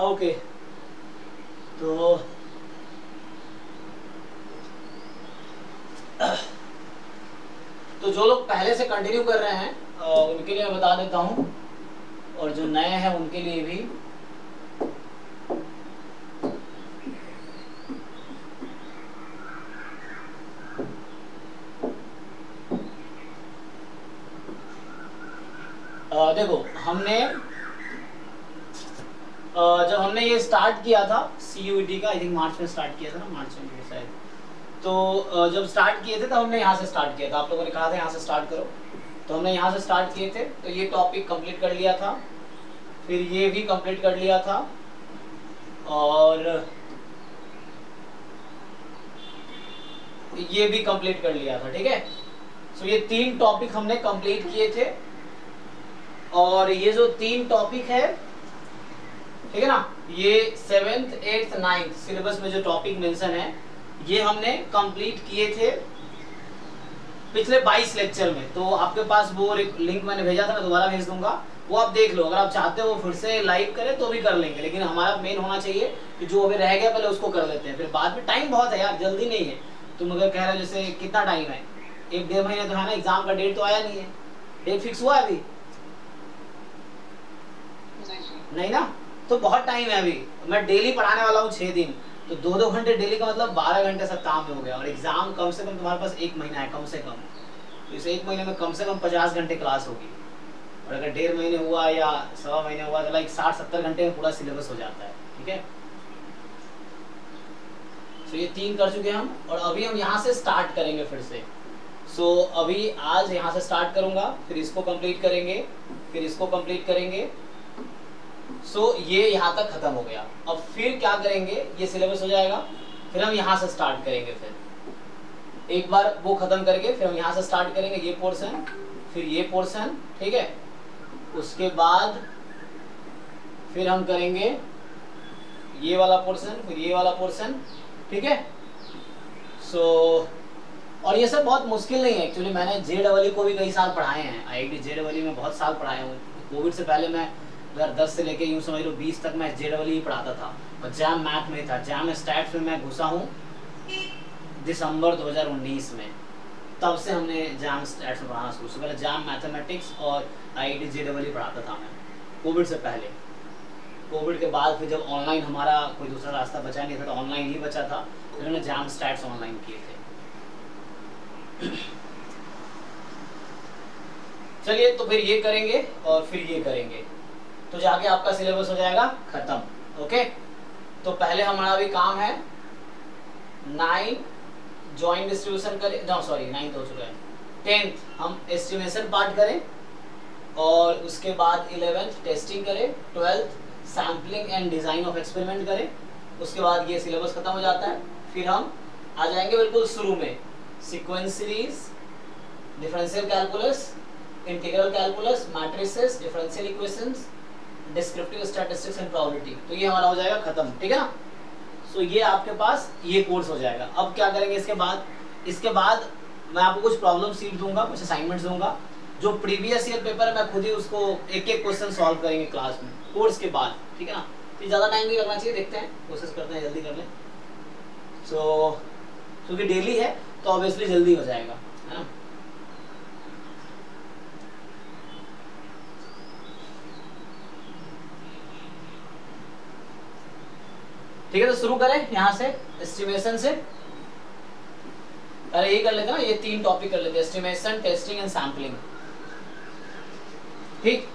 Okay, तो जो लोग पहले से कंटिन्यू कर रहे हैं उनके लिए मैं बता देता हूँ, और जो नए हैं उनके लिए भी। देखो हमने जब हमने ये स्टार्ट किया था CUET का, आई थिंक मार्च में स्टार्ट किया था ना, मार्च में शायद, तो जब स्टार्ट किए थे तब हमने यहाँ से स्टार्ट किया था, आप लोगों ने कहा था यहाँ से स्टार्ट करो, तो हमने यहाँ से स्टार्ट किए थे। तो ये टॉपिक कंप्लीट कर लिया था, फिर ये भी कंप्लीट कर लिया था, और ये भी कंप्लीट कर लिया था, ठीक है। सो ये 3 टॉपिक हमने कंप्लीट किए थे, और ये जो 3 टॉपिक है, ठीक है ना, ये 7th 8th 9th सिलेबस में जो टॉपिक मेंशन है ये हमने कंप्लीट किए थे पिछले 22 लेक्चर में। तो आपके पास वो लिंक मैंने भेजा था, मैं दोबारा भेज दूंगा, वो आप देख लो। अगर आप चाहते हो फिर से लाइव करें तो भी कर लेंगे, लेकिन हमारा मेन होना चाहिए कि जो अभी रह गया पहले उसको कर लेते हैं, फिर बाद में टाइम बहुत है यार, जल्दी नहीं है। तुम अगर कह रहे हो जैसे कितना टाइम है, 1-1.5 महीने तो है ना, एग्जाम का डेट तो आया नहीं है, डेट फिक्स हुआ अभी नहीं ना, तो बहुत टाइम है अभी। मैं डेली पढ़ाने वाला हूँ 6 दिन, तो 2-2 घंटे डेली का मतलब 12 घंटे सप्ताह में हो गया, और एग्जाम कम से कम तुम्हारे पास 1 महीना है कम से कम, तो इस 1 महीने में कम से कम 50 घंटे क्लास होगी, और अगर 1.5 महीने हुआ या 1.25 महीने हुआ तो लाइक 60-70 घंटे में पूरा सिलेबस हो जाता है, ठीक है। तो ये 3 कर चुके हम, और अभी हम यहाँ से स्टार्ट करेंगे फिर से। सो अभी आज यहाँ से स्टार्ट करूंगा, फिर इसको कंप्लीट करेंगे, फिर इसको कंप्लीट करेंगे। ये यहाँ तक खत्म हो गया। अब फिर क्या करेंगे, ये सिलेबस हो जाएगा, फिर हम यहाँ से स्टार्ट करेंगे, फिर एक बार वो खत्म करके फिर हम यहाँ से स्टार्ट करेंगे, ये पोर्शन, फिर ये पोर्शन, ठीक है। उसके बाद फिर हम करेंगे ये वाला पोर्शन, फिर ये वाला पोर्शन, ठीक है। और ये सब बहुत मुश्किल नहीं है एक्चुअली, मैंने JEE को भी कई साल पढ़ाए हैं, IIT JEE में बहुत साल पढ़ाए हूँ। कोविड से पहले मैं अगर 10 से लेके यूँ समझ लो 20 तक मैं JEE ही पढ़ाता था, और जैम मैथ में था। जैम स्टैट्स में मैं घुसा हूँ दिसंबर 2019 में, तब से हमने जैम स्टैट्स में पढ़ाना शुरू। पहले जैम मैथमेटिक्स और IIT JEE पढ़ाता था मैं, कोविड से पहले। कोविड के बाद फिर जब ऑनलाइन हमारा कोई दूसरा रास्ता बचा नहीं था, तो ऑनलाइन ही बचा था, फिर हमने जैम स्टैट्स ऑनलाइन किए थे। चलिए, तो फिर ये करेंगे और फिर ये करेंगे, तो जाके आपका सिलेबस हो जाएगा खत्म। ओके, तो पहले हमारा भी काम है 9 जॉइंट डिस्ट्रीब्यूशन करें, नो सॉरी 9 हो चुका है, 10th हम एस्टिमेशन पार्ट करें, और उसके बाद 11th टेस्टिंग करें, 12th sampling and design of experiment करें। उसके बाद ये सिलेबस खत्म हो जाता है। फिर हम आ जाएंगे बिल्कुल शुरू में, sequence series, differential calculus, integral calculus, matrices, differential equations, descriptive statistics and probability. तो ये हमारा हो जाएगा खत्म, ठीक है ना। सो ये आपके पास ये कोर्स हो जाएगा। अब क्या करेंगे इसके बाद मैं आपको कुछ प्रॉब्लम सीट दूंगा, कुछ असाइनमेंट्स दूंगा, जो प्रीवियस ईयर पेपर है मैं खुद ही उसको एक एक क्वेश्चन सॉल्व करेंगे क्लास में, कोर्स के बाद, ठीक है ना। तो ज़्यादा टाइम नहीं लगना चाहिए, देखते हैं, कोशिश करते हैं जल्दी कर लें। क्योंकि डेली है तो ऑब्वियसली जल्दी हो जाएगा, है ना। ठीक है, तो शुरू करें यहाँ से एस्टिमेशन से। पहले ये कर लेते हैं ना, ये 3 टॉपिक कर लेते हैं, एस्टिमेशन, टेस्टिंग एंड सैम्पलिंग, ठीक।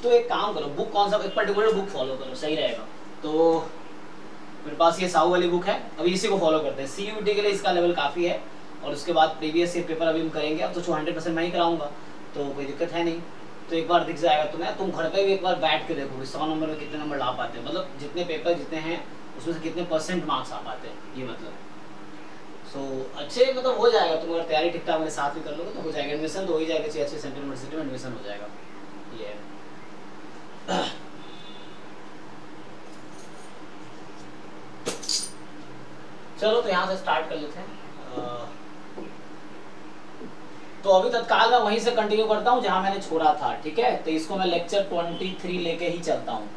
तो एक काम करो, बुक कौन सा, एक पर्टिकुलर बुक फॉलो करो, सही रहेगा। तो मेरे पास ये साहू वाली बुक है, अभी इसी को फॉलो करते हैं। CUET के लिए इसका लेवल काफ़ी है, और उसके बाद प्रीवियस ईयर पेपर अभी हम करेंगे। अब तो 100% मैं ही कराऊंगा, तो कोई दिक्कत है नहीं। तो एक बार दिख जाएगा तुम्हें, तुम घर पे भी एक बार बैठ के देखो 100 नंबर में कितने नंबर ला पाते हैं, मतलब जितने पेपर जितने हैं उसमें से कितने % मार्क्स आ पाते हैं, ये मतलब। अच्छे मतलब हो जाएगा, तुम अगर तैयारी ठीक ठाक मेरे साथ भी कर लोगे तो हो जाएगा। एडमिशन तो हो ही जाएगा, अच्छे सेंट्रल यूनिवर्सिटी में एडमिशन हो जाएगा, ये है। चलो तो यहाँ से स्टार्ट कर लेते हैं। तो अभी तत्काल मैं वहीं से कंटिन्यू करता हूँ जहां मैंने छोड़ा था, ठीक है। तो इसको मैं लेक्चर 23 लेके ही चलता हूँ,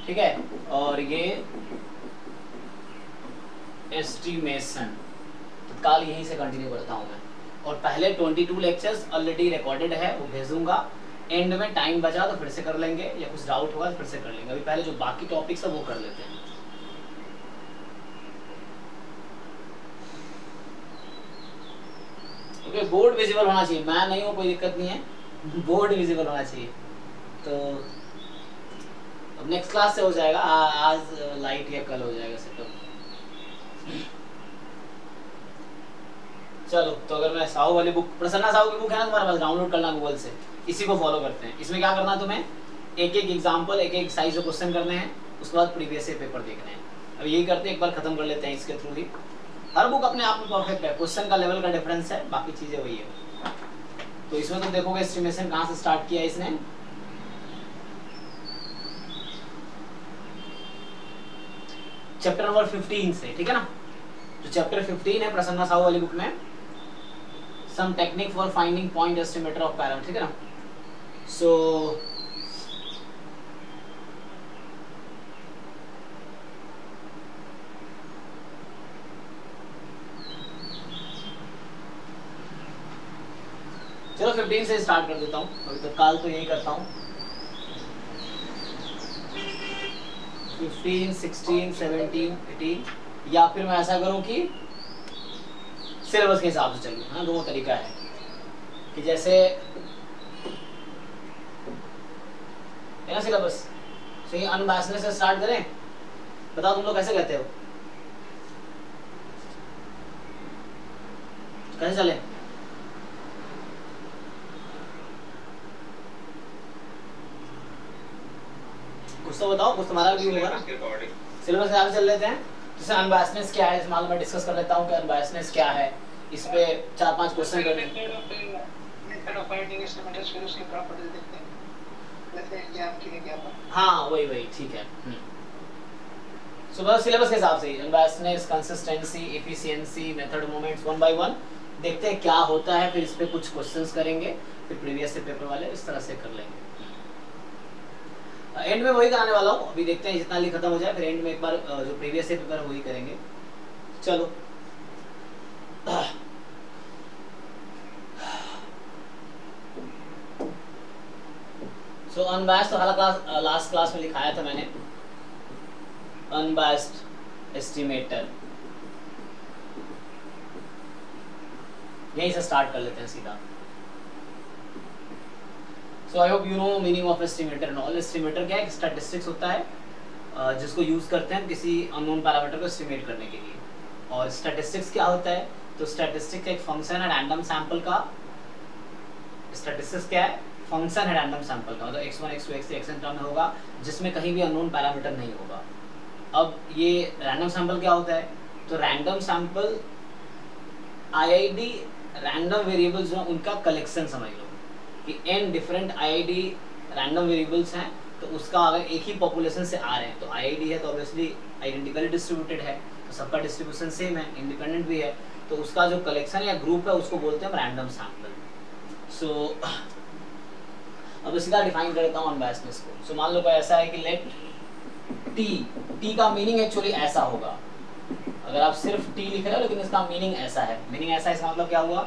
ठीक है। और ये एस्टिमेशन तत्काल यहीं से कंटिन्यू करता हूँ मैं। और पहले 22 लेक्चर्स ऑलरेडी रिकॉर्डेड है, वो भेजूंगा। एंड में टाइम बचा तो फिर से कर लेंगे, या कुछ डाउट होगा तो फिर से कर लेंगे। अभी पहले जो बाकी टॉपिक्स है वो कर लेते हैं। ओके, बोर्ड विजिबल होना चाहिए, मैं नहीं हूँ कोई दिक्कत नहीं है, बोर्ड विजिबल होना चाहिए। तो अब नेक्स्ट क्लास से हो जाएगा, आज लाइट या कल हो जाएगा सेटअप। चलो तो अगर मैं साहू वाली बुक, प्रसन्ना साहू की बुक है ना तुम्हारे पास, डाउनलोड करना गूगल से, इसी को फॉलो करते हैं। इसमें क्या करना है तुम्हें, एक एक एग्जाम्पल, एक एक साइज के क्वेश्चन करने हैं, उसके बाद प्रीवियस ईयर पेपर देखने हैं। अब यही करते हैं, एक बार खत्म कर लेते हैं इसके थ्रू ही। हर बुक अपने आप में परफेक्ट है, क्वेश्चन का लेवल का डिफरेंस है, बाकी चीजें वही है। तो इसमें तुम देखोगे एस्टिमेशन कहाँ से स्टार्ट किया इसने, चैप्टर नंबर 15 से, ठीक है ना। तो चैप्टर 15 है प्रसन्ना साहू वाली बुक में, some technique for finding point estimator of parameter, ठीक है ना। सो चलो 15 से स्टार्ट कर देता हूँ, अभी तत्काल तो यही करता हूँ। 15, 16, 17, 18, या फिर मैं ऐसा करूँ कि सिलेबस के हिसाब से चलूँ, हाँ। दो तरीका है कि जैसे है ना सिलेबस, सही अनबायस्डनेस से स्टार्ट करें। बताओ तुम लोग कैसे कहते हो, कैसे चले? कुछ तो बताओ, कुछ तुम्हारा भी होगा ना। सिलेबस के हिसाब से चल लेते हैं। जैसे अनबायस्डनेस क्या है, इस मालूम मैं डिस्कस कर लेता हूँ कि अनबायस्डनेस क्या है। इस पे 4-5 क्वेश्चन करने हैं। हाँ वही ठीक है। सो बस सिलेबस के हिसाब से ही unbiasedness, consistency, efficiency, method, moments, 1 by 1 देखते हैं क्या होता है। फिर इस पे कुछ क्वेश्चंस करेंगे, फिर प्रीवियस से पेपर वाले इस तरह से कर लेंगे। एंड में वही कराने वाला हूँ, अभी देखते हैं जितना जल्दी खत्म हो जाए, फिर एंड में एक बार जो प्रीवियस से पेपर है वही करेंगे। चलो सो अनबायस्ड तो लास्ट क्लास में लिखाया था मैंने, अनबायस्ड एस्टिमेटर। यहीं से स्टार्ट कर लेते हैं सीधा। So I hope you know meaning of estimator and all. Estimator क्या है, स्टैटिस्टिक्स होता है जिसको यूज करते हैं किसी अननोन पैरामीटर को एस्टिमेट करने के लिए। और स्टैटिस्टिक्स क्या होता है, तो स्टैटिस्टिक्स एक फंक्शन है रैंडम सैंपल का। स्टैटिस्टिक्स क्या है, फंक्शन है रैंडम सैंपल का, मतलब x1 x2 x3 xn term में होगा जिसमें कहीं भी अननोन पैरामीटर नहीं होगा। अब ये रैंडम सैंपल क्या होता है, तो random sample IID random variables जो उनका कलेक्शन समझ लो कि n different IID random variables हैं। तो उसका अगर एक ही पॉपुलेशन से आ रहे हैं तो IID है तो ऑब्वियसली आइडेंटिकली डिस्ट्रीब्यूटेड है, तो सबका डिस्ट्रीब्यूशन सेम है, इंडिपेंडेंट भी है, तो उसका जो कलेक्शन या ग्रुप है उसको बोलते हैं रैंडम सैंपल। सो अब इसका डिफाइन करता हूँ अनबायस्डनेस को। सो मान लो कोई ऐसा है कि लेट t का मीनिंग एक्चुअली ऐसा होगा। अगर आप सिर्फ t लिख रहे हो लेकिन इसका मीनिंग ऐसा है, मीनिंग ऐसा है, इसका मतलब क्या हुआ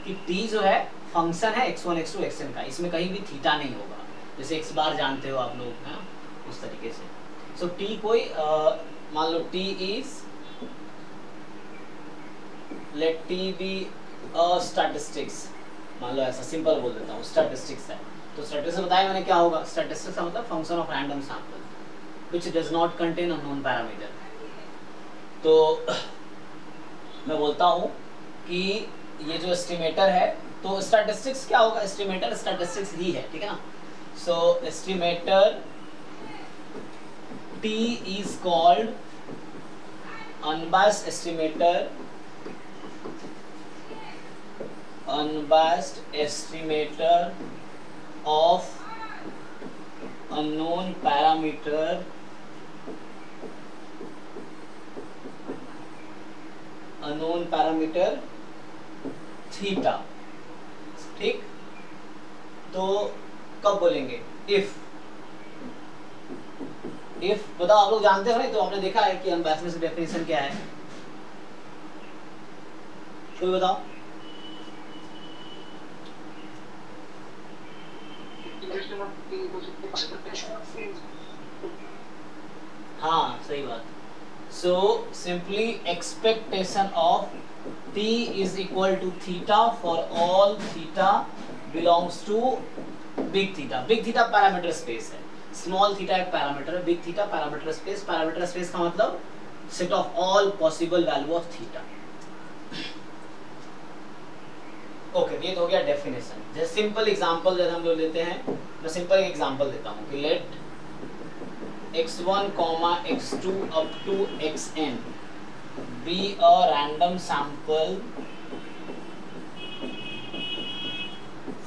कि t जो है फंक्शन है x1 x2 xn का, इसमें कहीं भी थीटा नहीं होगा, जैसे x बार जानते हो आप लोग, है उस तरीके से। सो t कोई मान लो t is let t be a statistics, मान लो ऐसा सिंपल बोल देता हूँ, स्टैटिस्टिक्स है। तो स्टैटिस्टिक्स बताया मैंने क्या होगा, स्टैटिस्टिक्स का मतलब function of random sample which does not contain unknown parameter. तो मैं बोलता हूँ कि ये जो एस्टिमेटर है, तो स्टैटिस्टिक्स क्या होगा, एस्टिमेटर स्टैटिस्टिक्स ही है, ठीक है ना। सो estimator T is called unbiased estimator, unbiased estimator of unknown parameter unknown parameter theta. ठीक, तो कब बोलेंगे? इफ बताओ, आप लोग जानते हो नहीं तो आपने देखा है कि अनबायस्डनेस की डेफिनेशन क्या है? कोई बताओ। हाँ सही बात। So simply expectation of t is equal to theta for all theta belongs to big theta. Big theta parameter space है, स्मॉल थीटा एक पैरामीटर है, big theta parameter space. Parameter space का मतलब set of all possible value of theta. Okay, ये तो हो गया definition. जैसे सिंपल एग्जांपल जैसे हम लोग लेते हैं, मैं सिंपल एक एग्जांपल देता हूँ कि let x1, x2 up to xn be a random sample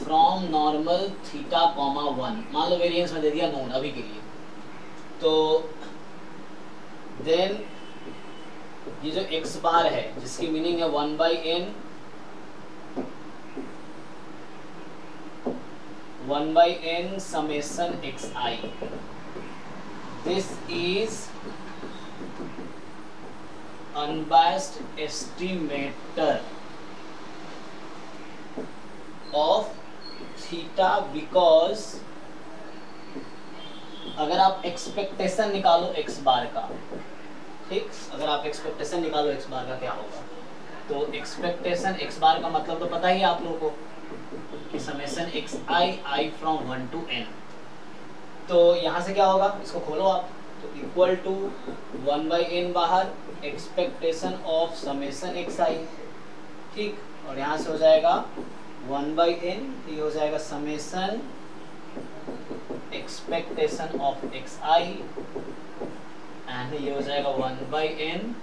from normal theta, 1। मान लो वेरिएंस में दे दिया नोन अभी के लिए, तो देन ये जो x बार है जिसकी मीनिंग है 1/n 1/n summation xi, this is unbiased estimator of theta because अगर आप एक्सपेक्टेशन निकालो x बार का, ठीक, अगर आप एक्सपेक्टेशन निकालो x बार का क्या होगा, तो एक्सपेक्टेशन x बार का मतलब तो पता ही है आप लोगों को कि summation xi from 1 to n। तो यहाँ से क्या होगा, इसको खोलो आप, तो इक्वल टू 1/n बाहर एक्सपेक्टेशन ऑफ समेशन xi, ठीक, और यहाँ से हो जाएगा 1/n, तो ये हो जाएगा summation expectation of xi and ये हो जाएगा 1/n।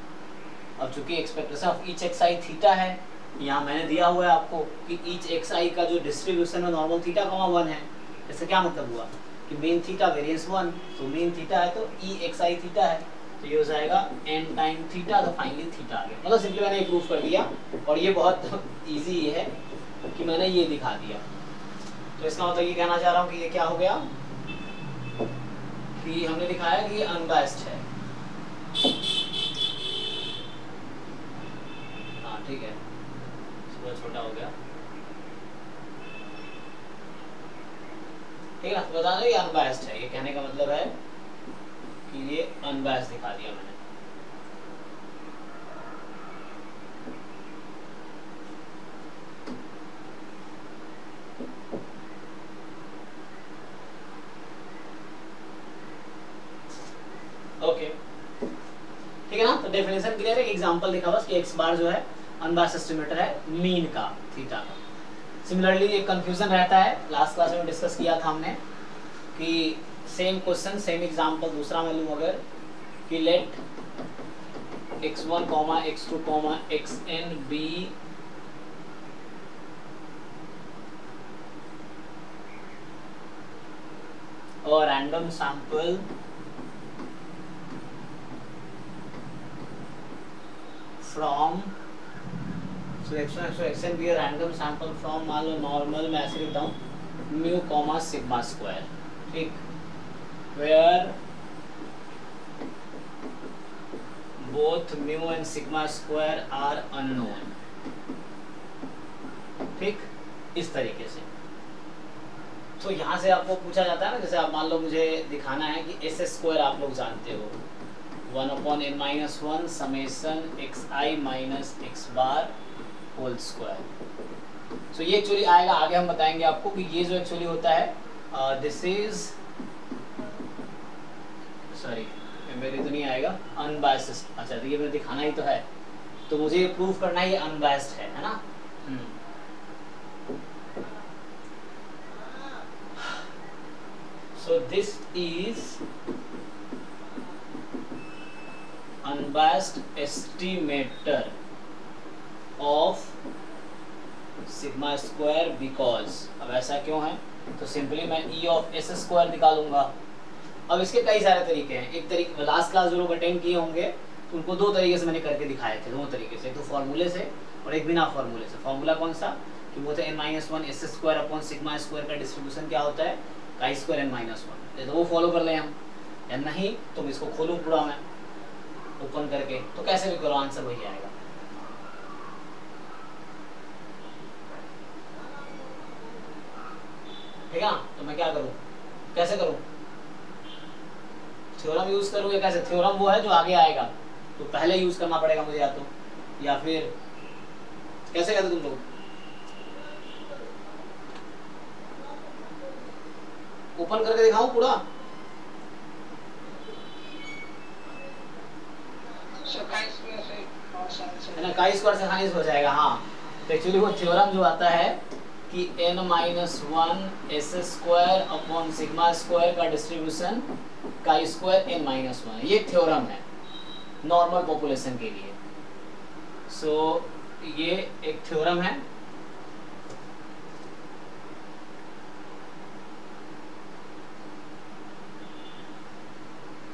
अब चूंकि expectation of each xi theta है, यहाँ मैंने दिया हुआ है आपको कि ईच xi का जो डिस्ट्रीब्यूशन है नॉर्मल थीटा 1 है। इससे क्या मतलब हुआ कि मीन थीटा वेरिएंस 1, तो मीन थीटा है तो ई xi थीटा है, तो ये हो जाएगा n टाइम थीटा, तो फाइनली थीटा आ गया। मतलब सिंपली मैंने प्रूफ कर दिया, और ये बहुत इजी है कि मैंने ये दिखा दिया। तो इसका मतलब ये कहना चाह रहा हूँ कि ये क्या हो गया कि हमने दिखाया कि ये अनबायस्ड है। हाँ ठीक है, थोड़ा छोटा हो गया, ठीक है ना, बता दो ये अनबायस्ड है। ये कहने का मतलब है कि ये अनबायस्ड दिखा दिया मैंने। ओके ठीक है ना, तो डेफिनेशन क्लियर है। एग्जांपल दिखा बस कि एक्स बार जो है अनबायस्ड एस्टिमेटर है मीन का, थीटा का। सिमिलरली एक कंफ्यूजन रहता है, लास्ट क्लास में डिस्कस किया था हमने कि सेम क्वेश्चन सेम एग्जांपल दूसरा मैं लूँ अगर कि let x1, x2, xn be a random sample from so xn be a random sample from मान लो नॉर्मल मैं ऐसे लिखता हूँ म्यू सिग्मा स्क्वायर, ठीक, where both mu and sigma square are unknown, ठीक, इस तरीके से। तो यहाँ से आपको पूछा जाता है ना, जैसे आप मान लो मुझे दिखाना है कि एस स्क्वायर आप लोग जानते हो 1/n-1 summation xi minus x bar whole square. So ये एक्चुअली आएगा आगे, हम बताएंगे आपको कि ये जो एक्चुअली होता है दिस इज सॉरी मेरे तो नहीं आएगा अनबायस्ड। अच्छा तो ये मुझे दिखाना ही तो है, तो मुझे ये प्रूफ करना है ये अनबायस्ड है ना। So this is unbiased estimator of sigma square because, अब ऐसा क्यों है, तो सिंपली मैं ई ऑफ एस स्क्वायर निकालूंगा। अब इसके कई सारे तरीके हैं। एक तरीके लास्ट क्लास जो लोग अटेंड किए होंगे तो उनको दो तरीके से मैंने करके दिखाए थे, दो तरीके से, एक तो फॉर्मूले से और एक बिना फॉर्मूले से। फॉर्मूला कौन सा कि वो था n-1 s square upon sigma square का डिस्ट्रीब्यूशन क्या होता है काई स्क्वायर n-1, तो वो फॉलो कर लें हम, या नहीं तो मैं इसको खोलूँ पूरा मैं ओपन करके, तो कैसे भी करो आंसर वही आएगा। ठीक है, तो मैं क्या करूँ, कैसे करूँ, थ्योरम यूज करूँ या कैसे? थ्योरम वो है जो आगे आएगा, तो पहले यूज करना पड़ेगा मुझे, या तो या फिर कैसे कहते तुम लोग, ओपन करके दिखाऊं पूरा? है ना, काई स्क्वायर से आसानी से हो जाएगा। हाँ, तो एक्चुअली वो थ्योरम जो आता है कि n-1 s square upon sigma square का डिस्ट्रीब्यूशन काई स्क्वायर n-1, ये थ्योरम है नॉर्मल पॉपुलेशन के लिए। सो ये एक थ्योरम है।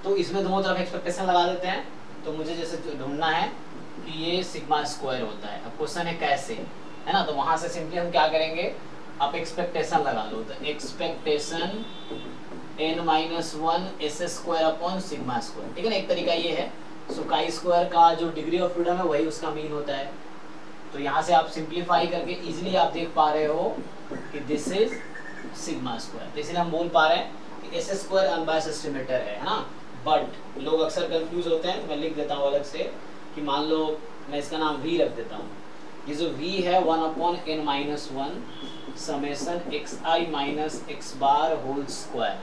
तो इसमें दोनों तरफ एक्सपेक्टेशन लगा देते हैं। तो मुझे जैसे ढूंढना है कि ये सिग्मा स्क्वायर होता है, अब क्वेश्चन है कैसे, है ना, तो वहां से सिंपली हम क्या करेंगे, आप एक्सपेक्टेशन लगा लो, तो expectation n-1 s square upon sigma square, ठीक है ना, एक तरीका ये है। सो काई स्क्वायर का जो डिग्री ऑफ फ्रीडम है वही उसका मीन होता है। तो यहाँ से आप सिंप्लीफाई करके इजीली आप देख पा रहे हो कि दिस इज सिग्मा स्क्वायर, तो इसलिए हम बोल पा रहे हैं कि एस स्क्वायर अनबायस्ड एस्टिमेटर है ना। बट लोग अक्सर कंफ्यूज होते हैं, तो मैं लिख देता हूँ अलग से कि मान लो मैं इसका नाम v रख देता हूँ। ये जो v है 1/n-1 summation xi minus x bar whole square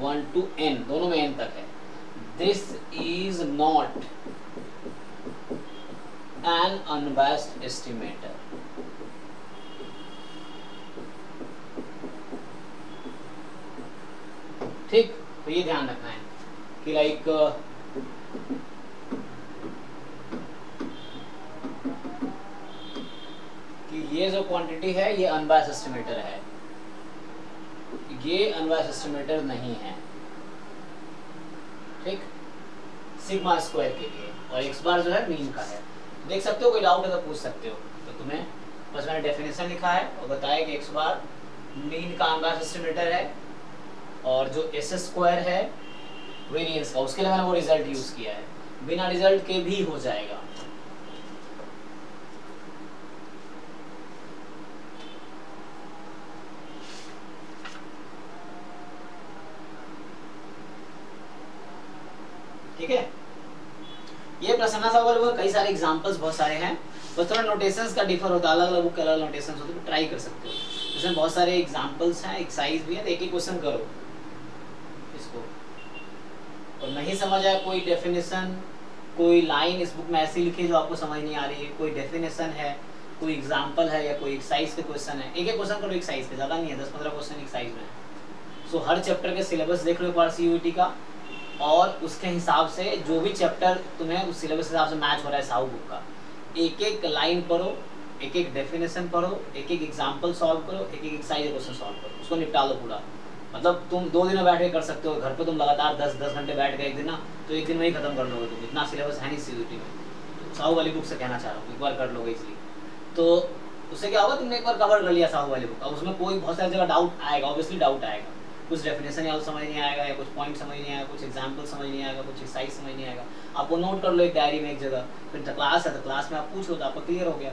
1 to n, दोनों में n तक है। This is not an unbiased estimator. ठीक, तो ये ध्यान रखना है कि लाइक कि ये जो क्वांटिटी है ये अनबायस्ड एस्टिमेटर है, ये अनबायस्ड एस्टिमेटर नहीं है। ठीक, सिग्मा स्क्वायर के लिए, और एक्स बार जो है मीन का है। देख सकते हो, कोई डाउट है तो पूछ सकते हो। तो तुम्हें बस मैंने डेफिनेशन लिखा है और बताया कि एक्स बार मीन का अनबायस्ड एस्टिमेटर है, और जो एस स्क्वायर है वेरिएंस का, उसके लिए मैंने वो रिजल्ट यूज किया है। बिना रिजल्ट के भी हो जाएगा। ठीक है, ये प्रश्न सा कई सारे एग्जांपल्स बहुत सारे हैं, बस थोड़ा नोटेशंस का डिफर होता है, अलग अलग बुक के अलग नोटेशंस होते हैं, तो ट्राई कर सकते हो। इसमें बहुत सारे एग्जांपल्स हैं, एक्सरसाइज भी है, एक एक क्वेश्चन करो इसको। और नहीं समझ आया कोई डेफिनेशन, कोई लाइन इस बुक में ऐसी लिखी जो आपको समझ नहीं आ रही है, कोई डेफिनेशन है, कोई एग्जाम्पल है, या कोई एक्सरसाइज के क्वेश्चन है, एक एक क्वेश्चन करो एक्सरसाइज के, ज़्यादा नहीं है, 10-15 क्वेश्चन एक्सरसाइज में है। सो हर चैप्टर के सिलेबस देख लो एक बार CUET का, और उसके हिसाब से जो भी चैप्टर तुम्हें उस सिलेबस के हिसाब से मैच हो रहा है साहू बुक का, एक एक लाइन पढ़ो, एक एक डेफिनेशन पढ़ो, एक एक एग्जाम्पल सॉल्व करो, एक एक एक्सरसाइज क्वेश्चन सॉल्व करो, उसको निपटा लो पूरा। मतलब तुम 2 दिन में बैठ के कर सकते हो, घर पे तुम लगातार 10-10 घंटे बैठ गए एक दिन ना, तो एक दिन में ही खत्म कर लोगे तुम, इतना सिलेबस है नहीं CUET में। तो साहू वाली बुक से कहना चाह रहा हूँ, एक बार कर लोगे इसलिए, तो उससे क्या होगा, तुमने एक बार कवर कर लिया साहू वाली बुक, अब उसमें कोई बहुत सारी जगह डाउट आएगा, ऑब्वियसली डाउट आएगा, कुछ डेफिनेशन या समझ नहीं आएगा, या कुछ पॉइंट समझ नहीं आएगा, कुछ एग्जाम्पल समझ नहीं आएगा, कुछ एक्सरसाइज समझ नहीं आएगा। आप वो नोट कर लो एक डायरी में एक जगह, फिर क्लास है तो क्लास में आप पूछ लो तो आपको क्लियर हो गया,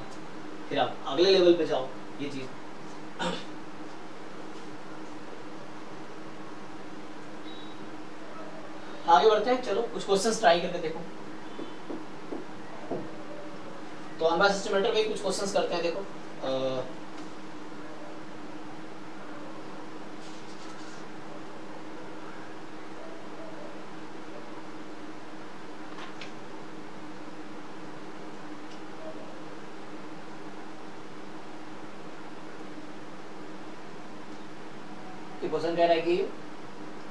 फिर आप अगले लेवल पे जाओ। ये चीज आगे बढ़ते हैं, चलो कुछ क्वेश्चंस ट्राई करके देखो। तो अनबायस्ड एस्टिमेटर में कुछ क्वेश्चंस करते हैं, देखो क्वेश्चन कह रहा है कि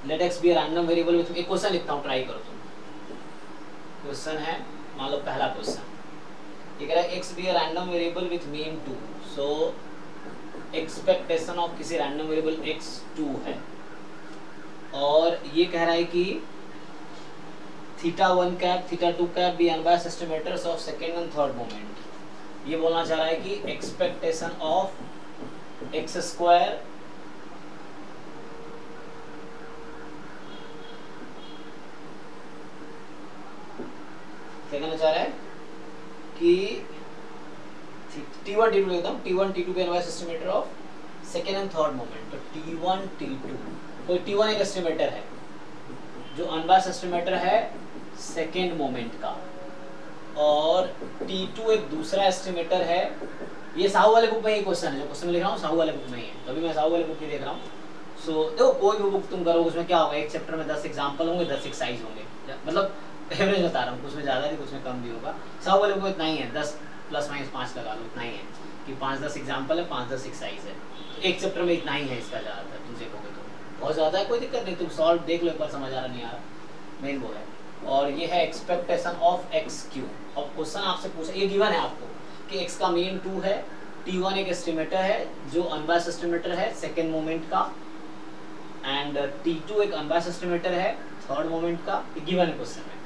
let x be random variable with, एक क्वेश्चन लिखता हूँ, ट्राई करो तुम। क्वेश्चन है, मान लो पहला क्वेश्चन ये कह रहा है x be random variable with mean 2, so expectation of किसी रैंडम वेरिएबल x 2 है, और ये कह रहा है कि theta 1 cap theta 2 cap be unbiased estimators of second and third moment. ये बोलना चाह रहा है कि एक्सपेक्टेशन ऑफ एक्स स्क्वायर क्या कहना चाह रहा है कि T1 T2 लेता हूँ, T1 T2 पे unbiased estimator of second and third moment. तो T1 T2 कोई T1 एक एस्टिमेटर है जो अनबायस्ड एस्टिमेटर है सेकेंड मोमेंट का, और T2 एक दूसरा एस्टिमेटर है। ये साहू वाले बुक में ही क्वेश्चन है, जो क्वेश्चन लिख रहा हूँ साहू वाले बुक में ही है, तभी मैं साहू वाले बुक ही देख रहा हूँ। सो देखो कोई भी बुक तुम करोगे उसमें क्या होगा, एक चैप्टर में 10 एग्जाम्पल होंगे, 10 एक्सरसाइज होंगे, मतलब एवरेज बता रहा हूँ, कुछ में ज़्यादा भी कुछ में कम भी होगा। साहू वाले बुक में इतना ही है, 10 प्लस माइनस 5 लगा लो, इतना ही है कि 5-10 एग्जाम्पल है, 5-10 एक्सरसाइज है। तो एक चैप्टर में इतना ही है इसका, ज़्यादातर तुम देखोगे तो बहुत ज़्यादा है, कोई दिक्कत नहीं, तुम सॉल्व देख लो एक बार, समझ आ रहा नहीं आ रहा, मेन वो है। और ये है एक्सपेक्टेशन ऑफ एक्स क्यू। अब क्वेश्चन आपसे पूछा, ये गिवन है आपको कि एक्स का मीन 2 है, T1 एक एस्टिमेटर है जो अनबायस्ड एस्टिमेटर है सेकेंड मोमेंट का, एंड T2 एक अनबायस्ड एस्टिमेटर है थर्ड मोमेंट का। ये गिवन है क्वेश्चन में।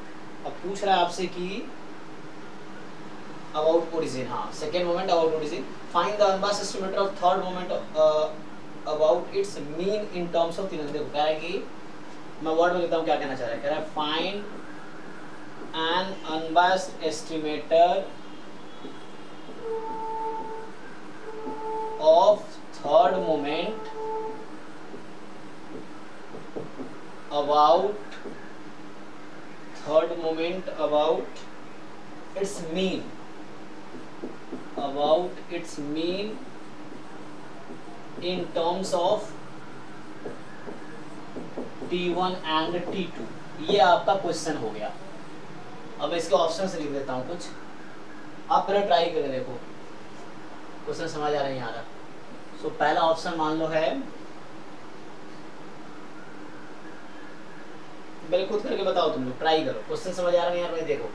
अब पूछ रहा है आपसे कि अबाउट ओरिजिन, हाँ second moment about origin, find the unbiased estimator of third moment about it's mean in terms of तीन। देखो कह रहा है कि मैं वर्ड में लिखता हूँ क्या कहना चाह रहा है, कह रहा है find N unbiased estimator of third moment about its mean in terms of T1 and T2। ये आपका क्वेश्चन हो गया। अब इसके ऑप्शंस लिख देता हूँ कुछ, आप पहले ट्राई करके देखो क्वेश्चन समझ आ रहा है यहाँ। सो पहला ऑप्शन मान लो है, पहले खुद करके बताओ, तुम लोग ट्राई करो, क्वेश्चन समझ आ रहा है यार भाई, देखो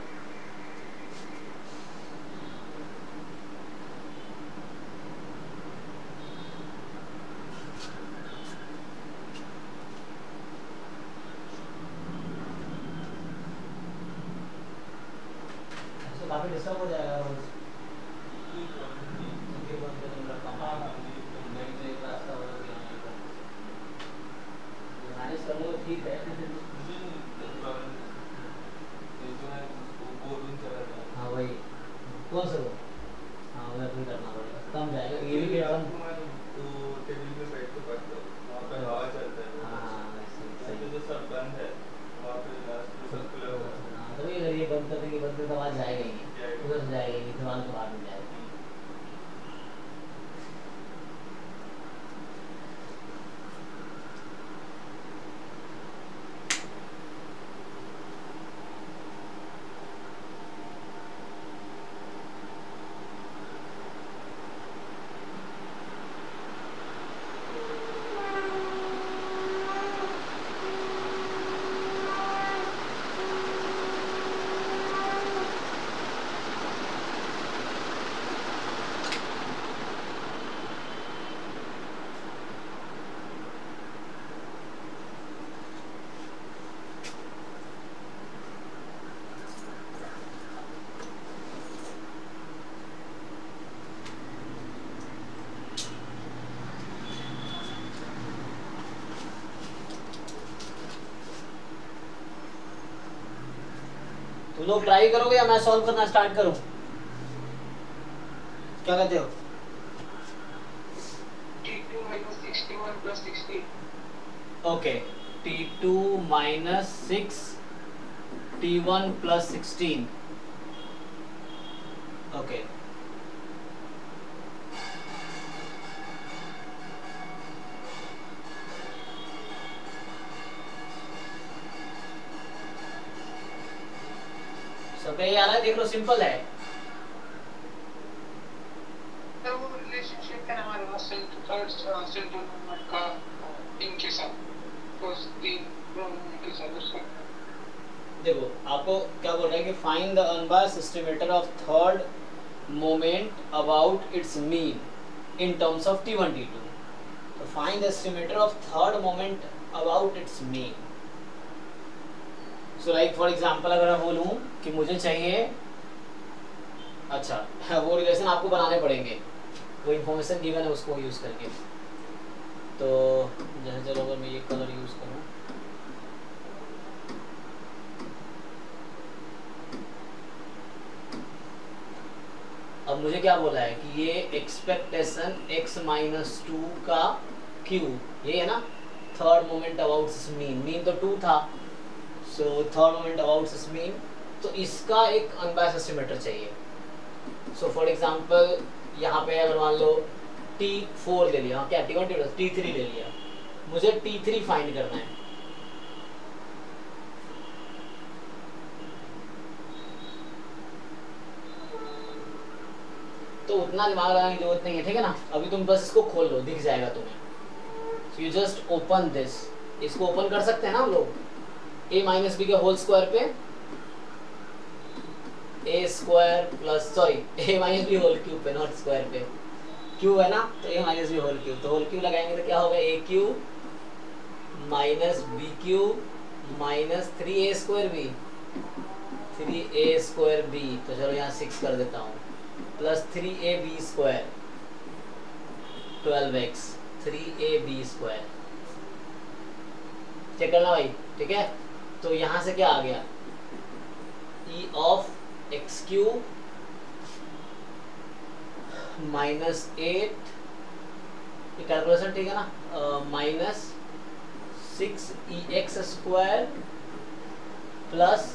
काफी डिस्टर्ब हो जाएगा रोज। मैनेज कर लो ठीक है। हाँ भाई कौन सा वो, हाँ उधर भी करना पड़ेगा, कम जाएगा ये भी क्या तो टेबल पे बैठ के पढ़ लो, वहाँ पे हवा चलता है। हाँ सही तो सब बंद है वहाँ पे, लास्ट सब खुला हुआ है। हाँ तो ये अगर ये बंद कर देंगे बंद तो आवाज जाएगा ही नहीं, उधर से जाएगा ही नहीं, दीवार के बाहर में जाएगा। तुम लोग ट्राई करोगे या मैं सॉल्व करना स्टार्ट करूं, क्या कहते हो? T2 minus 61 plus 16। Okay T2 minus 6 T1 plus 16। Okay सब यही आ रहा है, देख लो सिंपल है। तो वो रिलेशनशिप है हमारे पास सेंट्रल मोमेंट का इनके साथ, उस तीन मोमेंट के साथ उसका। देखो आपको क्या बोल रहा है कि find the unbiased estimator of third moment about it's mean in terms of T1 T2। तो find the estimator of third moment about it's mean. So like for example अगर मैं बोलूँ कि मुझे चाहिए, अच्छा वो रिलेशन आपको बनाने पड़ेंगे, वो इन्फॉर्मेशन गिवन है उसको यूज़ करके। तो जैसे चलो अगर मैं ये कलर यूज़ करूँ, अब मुझे क्या बोला है कि ये एक्सपेक्टेशन x-2 का q, ये है ना third moment about mean, mean तो 2 था, so third moment about mean, तो इसका एक अनबायस्ड एस्टिमेटर चाहिए। सो फॉर एग्जांपल यहाँ पे अगर मान लो T4 ले लिया, क्या T1 T3 ले लिया, मुझे T3 फाइंड करना है। तो उतना दिमाग लगाने की जरूरत नहीं है, ठीक है ना। अभी तुम बस इसको खोल लो, दिख जाएगा तुम्हें। So you just open this, इसको ओपन कर सकते हैं ना हम लोग, a माइनस बी के होल स्क्वायर पे a square plus sorry a minus b whole cube पे, नॉट स्क्वायर पे, क्यूब है ना, तो a minus b whole cube, तो होल क्यूब लगाएंगे तो क्या होगा a cube minus b cube minus 3a square b, 3a square b, तो चलो यहाँ 6 कर देता हूँ, plus 3ab square 12x 3ab square, check करना भाई, ठीक है। तो यहाँ से क्या आ गया, e of x cube minus 8, ये कैलकुलेशन ठीक है ना, minus 6ex square plus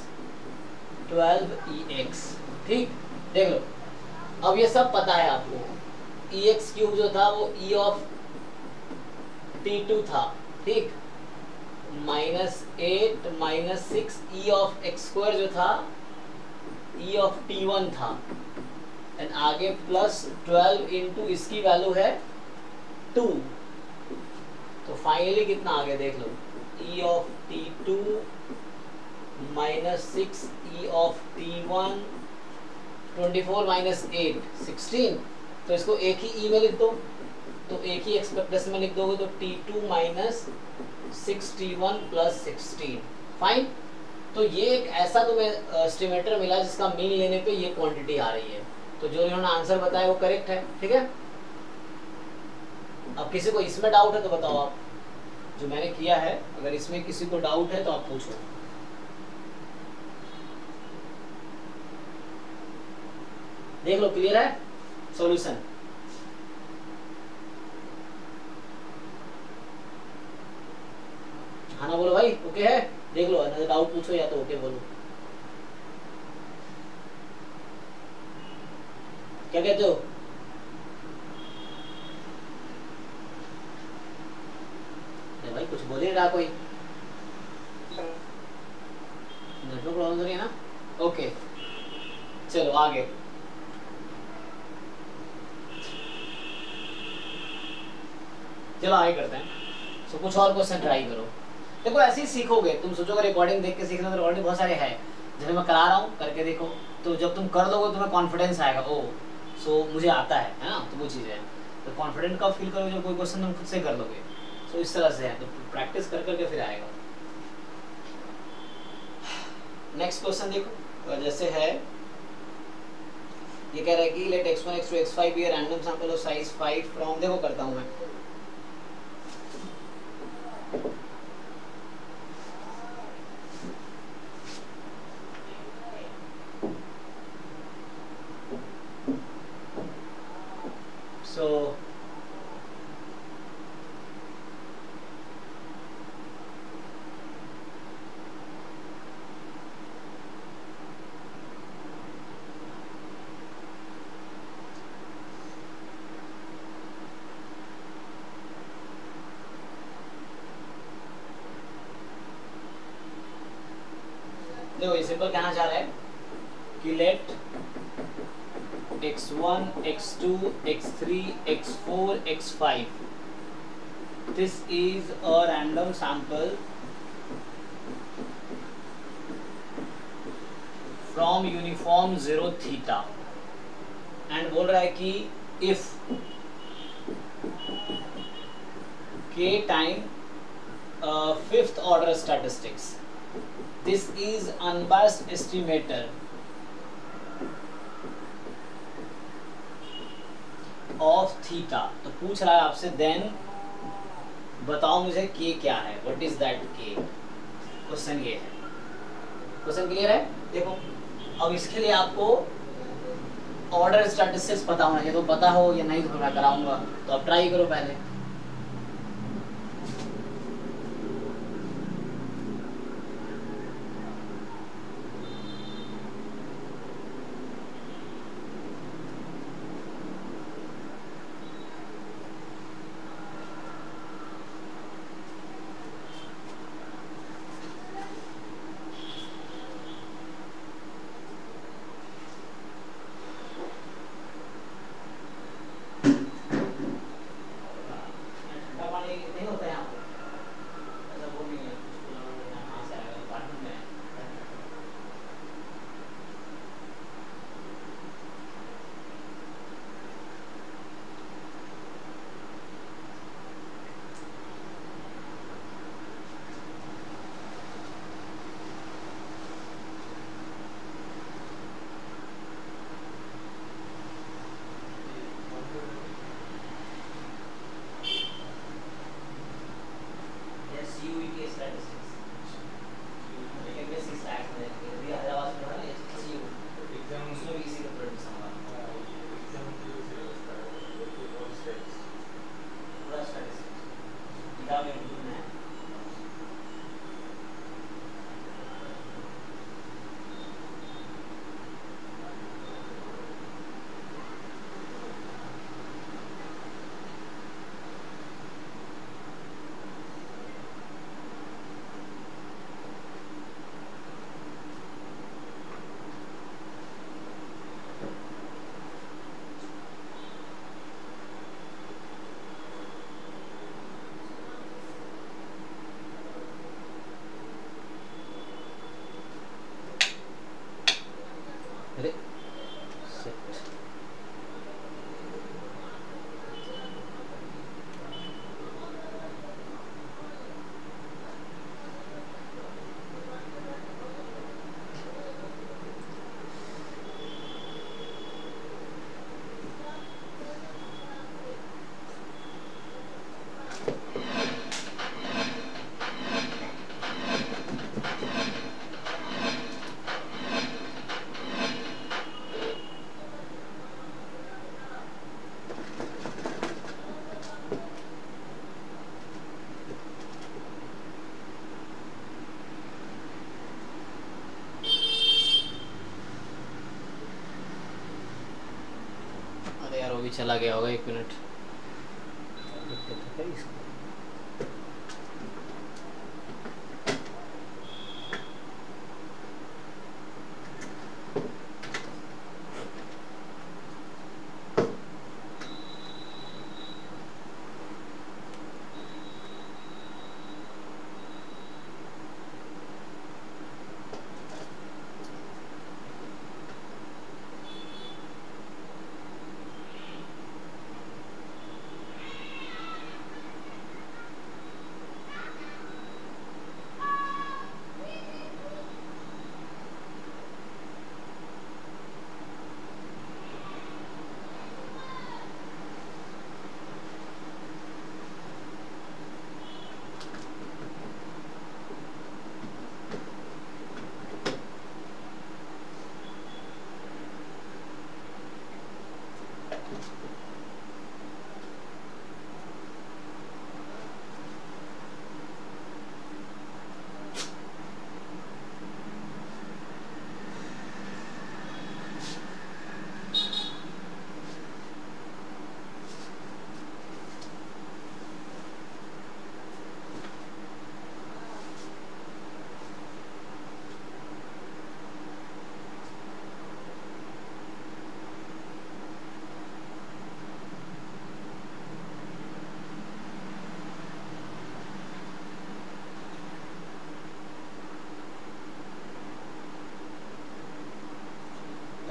12ex, ठीक, देख लो। अब ये सब पता है आपको, ex क्यूब जो था वो e ऑफ t2 था, ठीक, minus 8 minus 6 e of x square जो था e ऑफ t1 था, एंड आगे प्लस 12 इंटू इसकी वैल्यू है 2, तो फाइनली कितना आ गया देख लो, e of t2 minus 6 e of t1, 24 minus 8 16, तो इसको एक ही ई में लिख दो, तो एक ही एक्सपेक्टेशन में लिख दोगे तो t2 minus 6t1 plus 16, fine. तो ये एक ऐसा तुम्हें एस्टिमेटर मिला जिसका मीन लेने पे ये क्वांटिटी आ रही है, तो जो इन्होंने आंसर बताया वो करेक्ट है, ठीक है। अब किसी को इसमें डाउट है तो बताओ आप, जो मैंने किया है, अगर इसमें किसी को डाउट है तो आप पूछो। देख लो क्लियर है सॉल्यूशन। हाँ ना बोलो भाई, ओके है, देख लो, अगर डाउट पूछो या तो ओके बोलो। क्या कहते हो? भाई कुछ बोले रहा कोई, नेटवर्क प्रॉब्लम हो रही है ना, ओके चलो आगे। चलो आगे करते हैं। सो कुछ और क्वेश्चन ट्राई करो। देखो ऐसे ही सीखोगे, तुम सोचोगे रिकॉर्डिंग देख के सीखना, तो रिकॉर्डिंग बहुत सारे हैं, जैसे मैं करा रहा हूँ करके देखो, तो जब तुम कर लोगे तुम्हें कॉन्फिडेंस आएगा, ओ सो मुझे आता है ना, तो वो चीज़ है। तो कॉन्फिडेंट कब फील करोगे जब कोई क्वेश्चन तुम खुद से कर लोगे, तो इस तरह से है, तो प्रैक्टिस कर करके फिर आएगा। नेक्स्ट क्वेश्चन देखो, जैसे है ये कह रहा है कि let x1 x2 x5 be a random sample of size 5 from, देखो करता हूँ मैं, so देखो ये सिंपल कहना चाह रहा है कि let x1 x2 x3 x4 x5 this is a random sample from uniform 0 theta and बोल रहा है कि if k time fifth order statistics this is unbiased estimator of theta. तो पूछ रहा है आपसे देन बताओ मुझे के क्या है, व्हाट इज दैट के। क्वेश्चन ये है। क्वेश्चन क्लियर है? देखो अब इसके लिए आपको ऑर्डर स्टैटिस्टिक्स पता होना चाहिए, तो पता हो या नहीं तो मैं कराऊंगा, तो आप ट्राई करो पहले। नहीं होता यहाँ पे, ऐसा वो नहीं है, कहाँ से आएगा, डिपार्टमेंट में है। Yes, CUET statistics. लेकिन बेसिक स्टैट्स में यदि हैदराबाद में है ना CU एग्जाम उसमें भी इसी का प्रोडक्शन होगा। एग्जाम की सिलेबस का पूरा स्टैटिस्टिक्स किताब में इंक्लूड है। अरे यार वो भी चला गया होगा, 1 मिनट।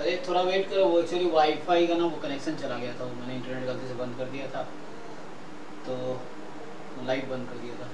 अरे थोड़ा वेट करो, वो एक्चुअली वाईफाई का ना वो कनेक्शन चला गया था, मैंने इंटरनेट गलती से बंद कर दिया था, तो लाइट बंद कर दिया था।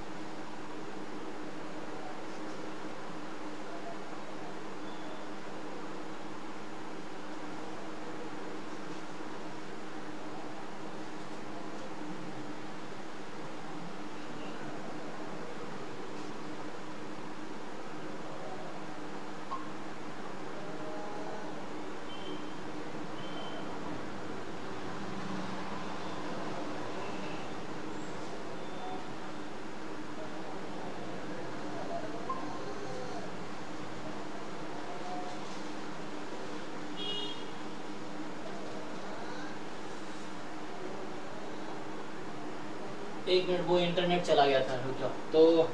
एक मिनट, वो इंटरनेट चला गया था, रुक जाओ। तो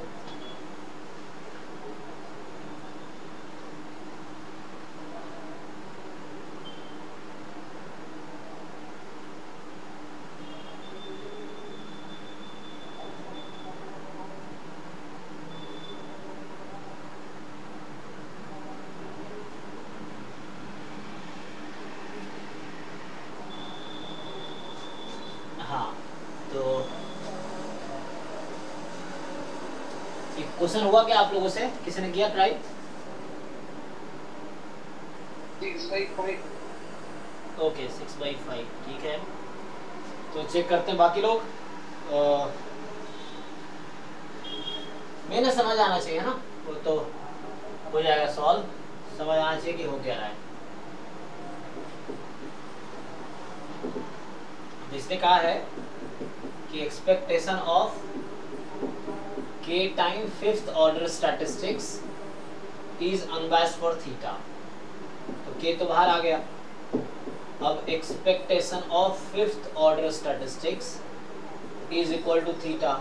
हाँ, तो एक क्वेश्चन हुआ क्या आप लोगों से, किसी ने किया ट्राई? ओके 6/5 ठीक है। तो चेक करते हैं बाकी लोग। मैंने समझ आना चाहिए ना, वो तो हो जाएगा सॉल्व, समझ आना चाहिए कि हो क्या रहा है। इसने कहा है कि expectation of k time fifth order statistics is unbiased for theta. तो k तो बाहर आ गया। अब expectation of fifth order statistics is equal to theta.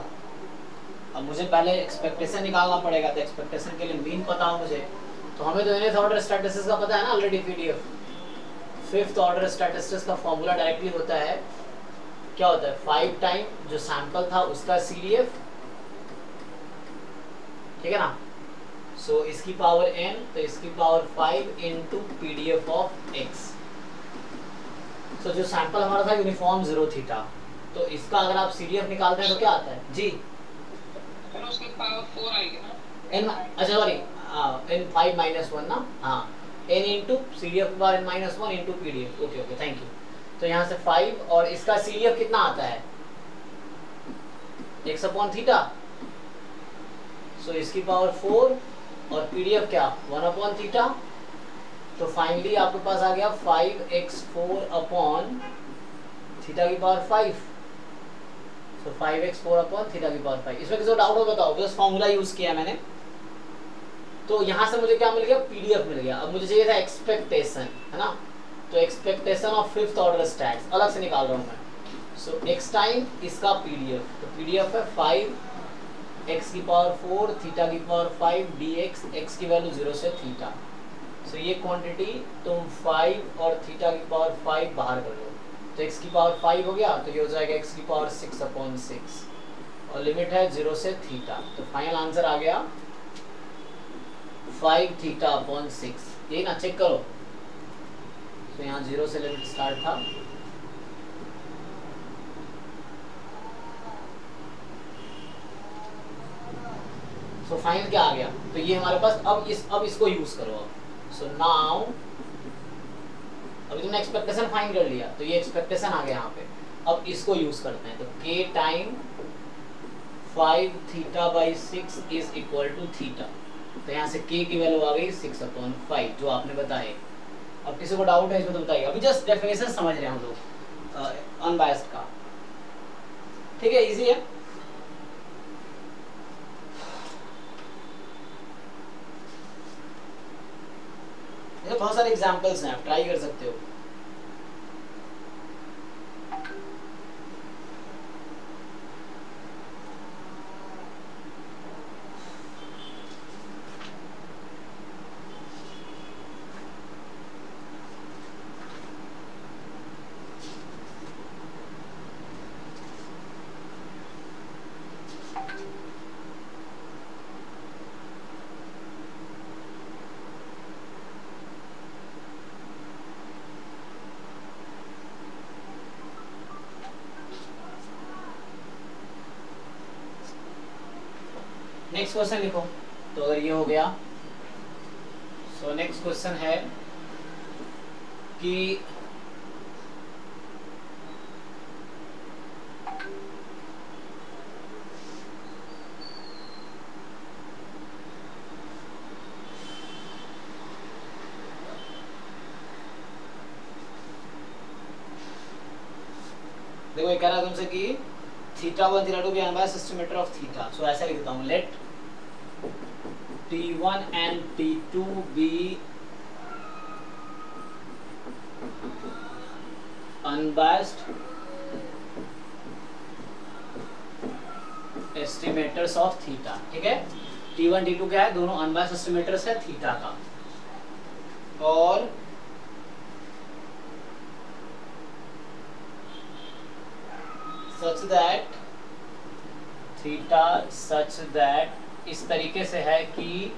अब मुझे पहले एक्सपेक्टेशन निकालना पड़ेगा, तो एक्सपेक्टेशन के लिए मीन पता हो मुझे, तो हमें तो nth ऑर्डर स्टैटिस्टिक्स का पता है ना already, PDF. Fifth order statistics का फॉर्मूला डायरेक्टली होता है, क्या होता है, 5 टाइम जो सैंपल था उसका सीडीएफ, ठीक है ना। सो इसकी पावर n, तो इसकी power 5 into PDF of x। सो जो सैंपल हमारा था यूनिफॉर्म 0 थीटा, तो इसका अगर आप सीडीएफ निकालते हैं तो क्या आता है जी, उसकी पावर 4 आएगी ना, n, अच्छा सॉरी n 5 माइनस 1 ना, हाँ n इंटू सीडीएफ की power n minus 1 into PDF. Okay okay thank you. तो यहाँ से 5 और इसका सीडीएफ कितना आता है, x अपॉन थीटा। सो इसकी पावर 4 और पीडीएफ क्या 1 अपॉन थीटा। तो फाइनली आपके पास आ गया 5x4 अपॉन थीटा की पावर 5। सो 5x4 अपॉन थीटा की पावर 5। इसमें किसी को डाउट हो बताओ, बस फॉर्मूला यूज किया मैंने। तो यहाँ से मुझे क्या मिल गया, पीडीएफ मिल गया। अब मुझे चाहिए था एक्सपेक्टेशन, है ना। तो expectation of fifth order stats अलग से निकाल रहा हूँ मैं। सो x टाइम इसका पीडीएफ, तो पीडीएफ है 5x की पावर 4 थीटा की पावर 5 dx, x की वैल्यू 0 से थीटा। सो ये क्वांटिटी तुम 5 और थीटा की पावर 5 बाहर कर लो, तो x की पावर 5 हो गया, तो ये हो जाएगा x की पावर 6 अपॉन 6 और लिमिट है 0 से थीटा। तो फाइनल आंसर आ गया 5 थीटा अपॉन 6। यही ना, चेक करो। तो यहाँ 0 से लिमिट स्टार्ट था, सो फाइनल क्या आ गया, तो ये हमारे पास। अब इसको यूज करो। सो नाउ अभी तुमने एक्सपेक्टेशन फाइंड कर लिया, तो ये एक्सपेक्टेशन आ गया यहाँ पे। अब इसको यूज करते हैं, तो k time 5 theta by 6 is equal to theta. तो यहाँ से k की वैल्यू आ गई 6 अपॉन 5 जो आपने बताए। अब किसी को डाउट है इसमें तो बताइए, अभी जस्ट डेफिनेशन समझ रहे हैं हम लोग अनबायस्ड का, ठीक है, इजी है। ये बहुत सारे एग्जांपल्स हैं, आप ट्राई कर सकते हो। नेक्स्ट क्वेश्चन लिखो। तो अगर ये हो गया, सो नेक्स्ट क्वेश्चन है कि देखो ये कह रहा है तुमसे कि θ1 θ2 be unbiased estimator of theta. So ऐसे लिखता हूँ, let T1 and T2 be unbiased estimators of theta, ठीक है। T1 T2 क्या है, दोनों अनबायस्ड एस्टिमेटर्स है थीटा का, और such that theta such that इस तरीके से है कि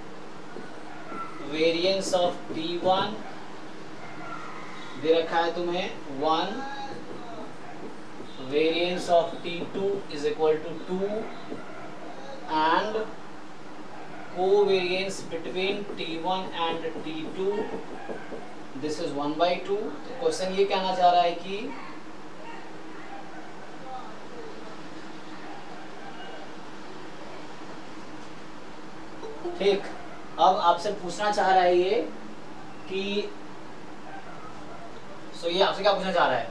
वेरिएंस ऑफ T1 दे रखा है तुम्हें 1, variance of T2 is equal to 2 and covariance between T1 and T2 this is 1/2। तो क्वेश्चन ये कहना चाह रहा है कि ठीक, अब आपसे पूछना चाह रहा है ये कि ये आपसे क्या पूछना चाह रहा है,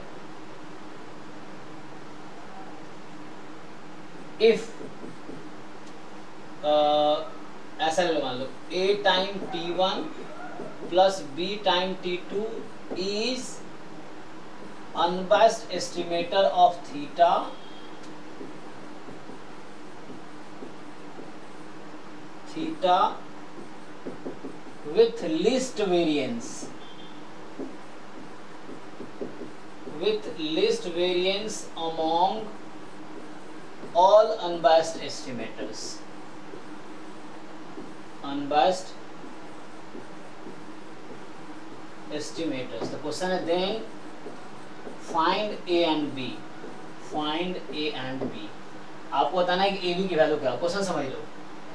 इफ ऐसा ले लो, मान लो a time T1 plus b time T2 is unbiased estimator of theta with least variance among all unbiased estimators, the question is then find a and b, आपको बताना है कि ab की वैल्यू क्या है, क्वेश्चन समझ लो।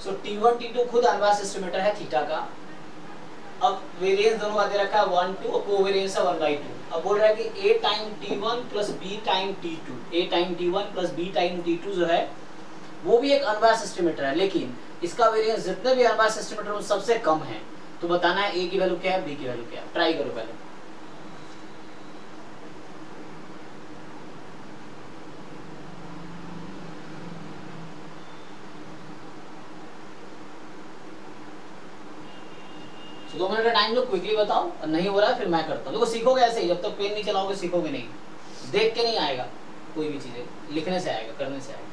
सो T1 T2 खुद unbiased estimator है थीटा का, अब वेरिएंस दोनों का दे रखा है 1 2 और कोवेरिएंस है 1/2। अब बोल रहा है कि a time T1 plus b time T2, a time T1 plus b time T2 जो है वो भी एक अनबायस्ड एस्टिमेटर है, लेकिन इसका वेरिएंस जितने भी अनबायस्ड एस्टिमेटर उन सबसे कम है। तो बताना है a की वैल्यू क्या है, b की वैल्यू क्या है, ट्राई करो पहले। तो 2 मिनट का टाइम लो, क्विकली बताओ, और नहीं हो रहा है फिर मैं करता हूँ। देखो सीखोगे ऐसे ही, जब तक पेन नहीं चलाओगे सीखोगे नहीं, देख के नहीं आएगा कोई भी चीजें, लिखने से आएगा, करने से आएगा।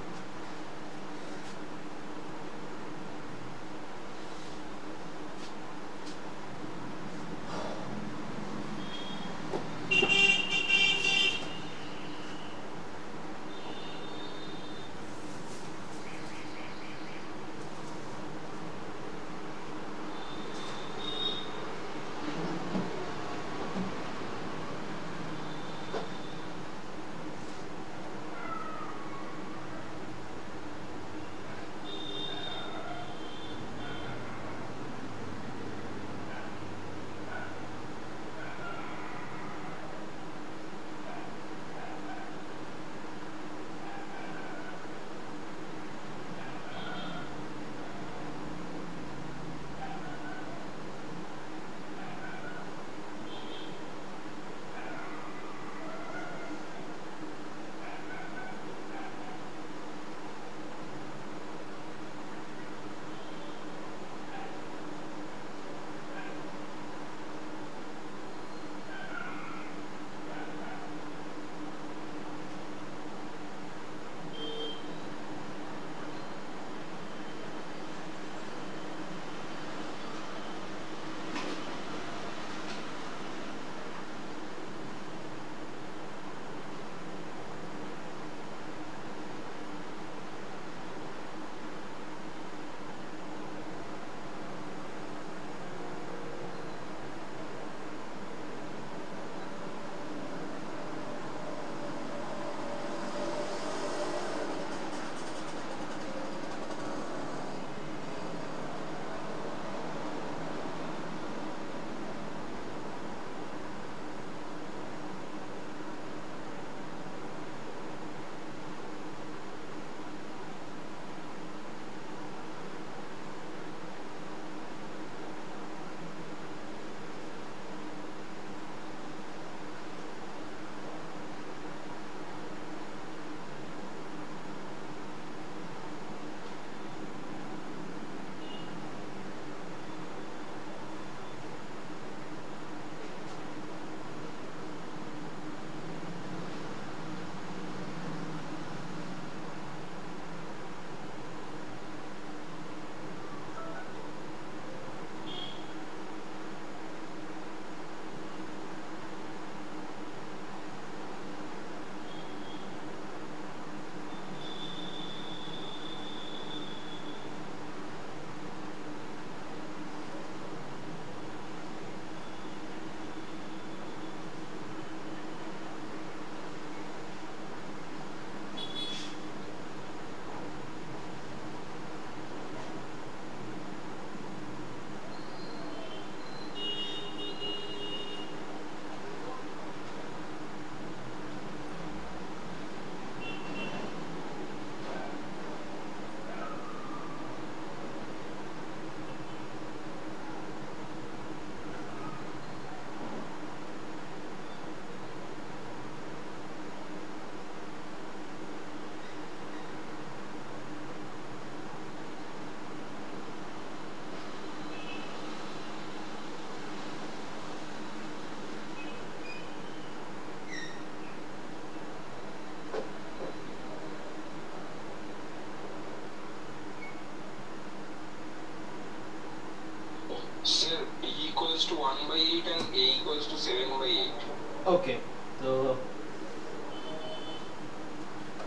Sir, b equals to 1/8 and a equals to 7/8. Okay, तो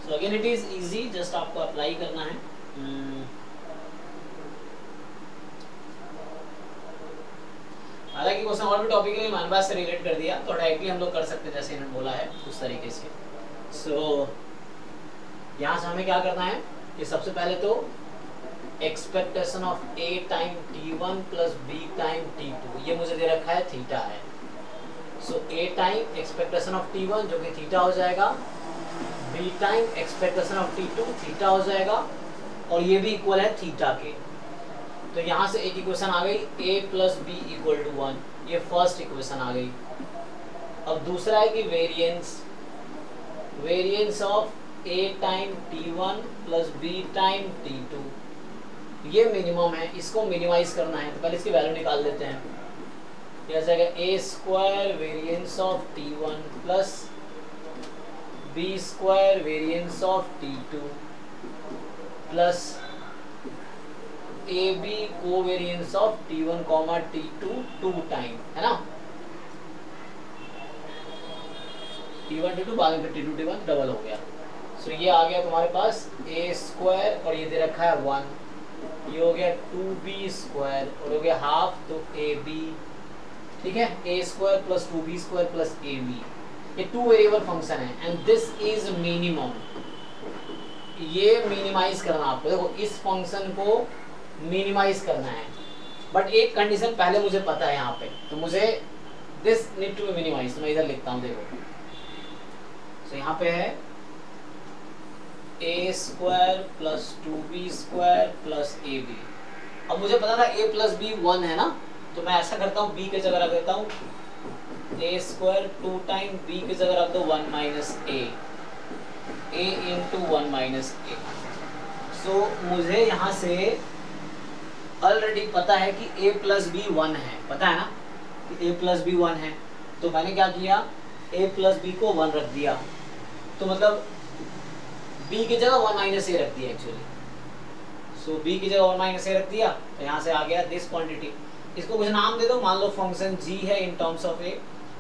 so again it is easy, just आपको अप्लाई करना है। हालांकि क्वेश्चन और भी टॉपिक है, मान बात से रिलेट कर दिया, तो डायरेक्टली हम लोग कर सकते हैं जैसे इन्होंने बोला है उस तरीके से। सो यहाँ से हमें क्या करना है कि सबसे पहले तो expectation of a time t1 plus b time t2, ये मुझे दे रखा है थीटा है। सो a time expectation of t1 जो कि थीटा हो जाएगा, b time expectation of t2 theta हो जाएगा, और ये भी इक्वल है थीटा के। तो यहाँ से एक इक्वेशन आ गई a plus b equal to 1, ये फर्स्ट इक्वेशन आ गई। अब दूसरा है कि variance of a time t1 plus b time t2, ये मिनिमम है, इसको मिनिमाइज करना है, तो पहले इसकी वैल्यू निकाल देते हैं। यह जाएगा a square variance of t1 plus b square variance of t2 plus AB covariance of t1 comma t2 2 time, है ना, t1 t2 बाद में फिर t2 t1 डबल हो गया। सो ये आ गया तुम्हारे पास a स्क्वायर, और ये दे रखा है 1, ये हो गया 2b स्क्वायर, और हो गया हाफ, तो ab, ठीक है, a square plus 2b square plus ab, ये 2 वेरिएबल फंक्शन है एंड दिस इज मिनिमम। ये मिनिमाइज करना आपको, देखो इस फंक्शन को मिनिमाइज करना है, बट एक कंडीशन पहले मुझे पता है यहाँ पे, तो मुझे this need to be minimise, तो मैं इधर लिखता हूँ, देखो। सो यहाँ पे है a square plus 2b square plus ab। अब मुझे पता था a प्लस b 1 है ना, तो मैं ऐसा करता हूँ b की जगह रख देता हूँ a स्क्वायर 2 टाइम b की जगह रख दो 1 minus a into 1 minus a। सो मुझे यहाँ से ऑलरेडी पता है कि a प्लस बी 1 है, पता है ना कि a प्लस बी 1 है, तो मैंने क्या किया, a प्लस बी को 1 रख दिया, तो मतलब b की जगह 1 माइनस a रख दिया एक्चुअली। सो b की जगह 1 माइनस a रख दिया, तो यहाँ से आ गया दिस क्वांटिटी। इसको कुछ नाम दे दो, मान लो फंक्शन g है इन टर्म्स ऑफ a।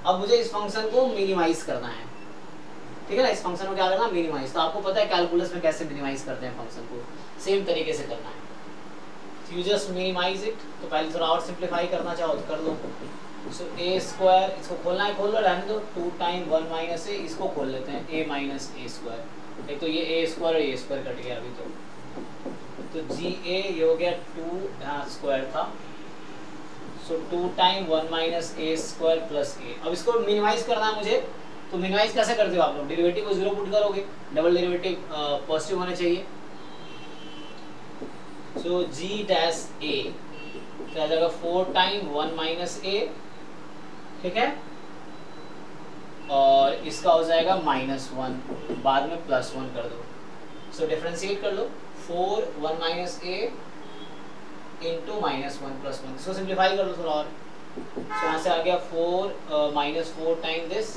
अब मुझे इस फंक्शन को मिनिमाइज करना है, ठीक है ना, इस फंक्शन को क्या करना, मिनिमाइज। तो आपको पता है कैलकुलस में कैसे मिनिमाइज करते हैं फंक्शन को, सेम तरीके से करना है। यू जस्ट मिनिमाइज इट, तो पहले थोड़ा और सिंप्लीफाई करना चाहो तो कर लो। सो a स्क्वायर, इसको खोलना है खोल लो, रहने दो, 2 टाइम 1 माइनस a, इसको खोल लेते हैं a माइनस a स्क्वायर। एक तो ये a स्क्वायर और a स्क्वायर कट गया अभी, तो g a ये हो गया 2, यहाँ स्क्वायर था, सो 2 time 1 minus a square plus a। अब इसको मिनिमाइज करना है मुझे, तो मिनिमाइज कैसे करते हो आप लोग, डेरिवेटिव को 0 पुट करोगे, डबल डेरिवेटिव पॉजिटिव होने चाहिए। सो g डैश a क्या जाएगा 4 टाइम 1 माइनस a, ठीक है, और इसका हो जाएगा -1, बाद में +1 कर दो। सो डिफरेंशिएट कर लो, 4 1 माइनस a इंटू -1 + 1, इसको सिंप्लीफाई कर लो थोड़ा और। सो यहाँ से आ गया 4 minus 4 time this,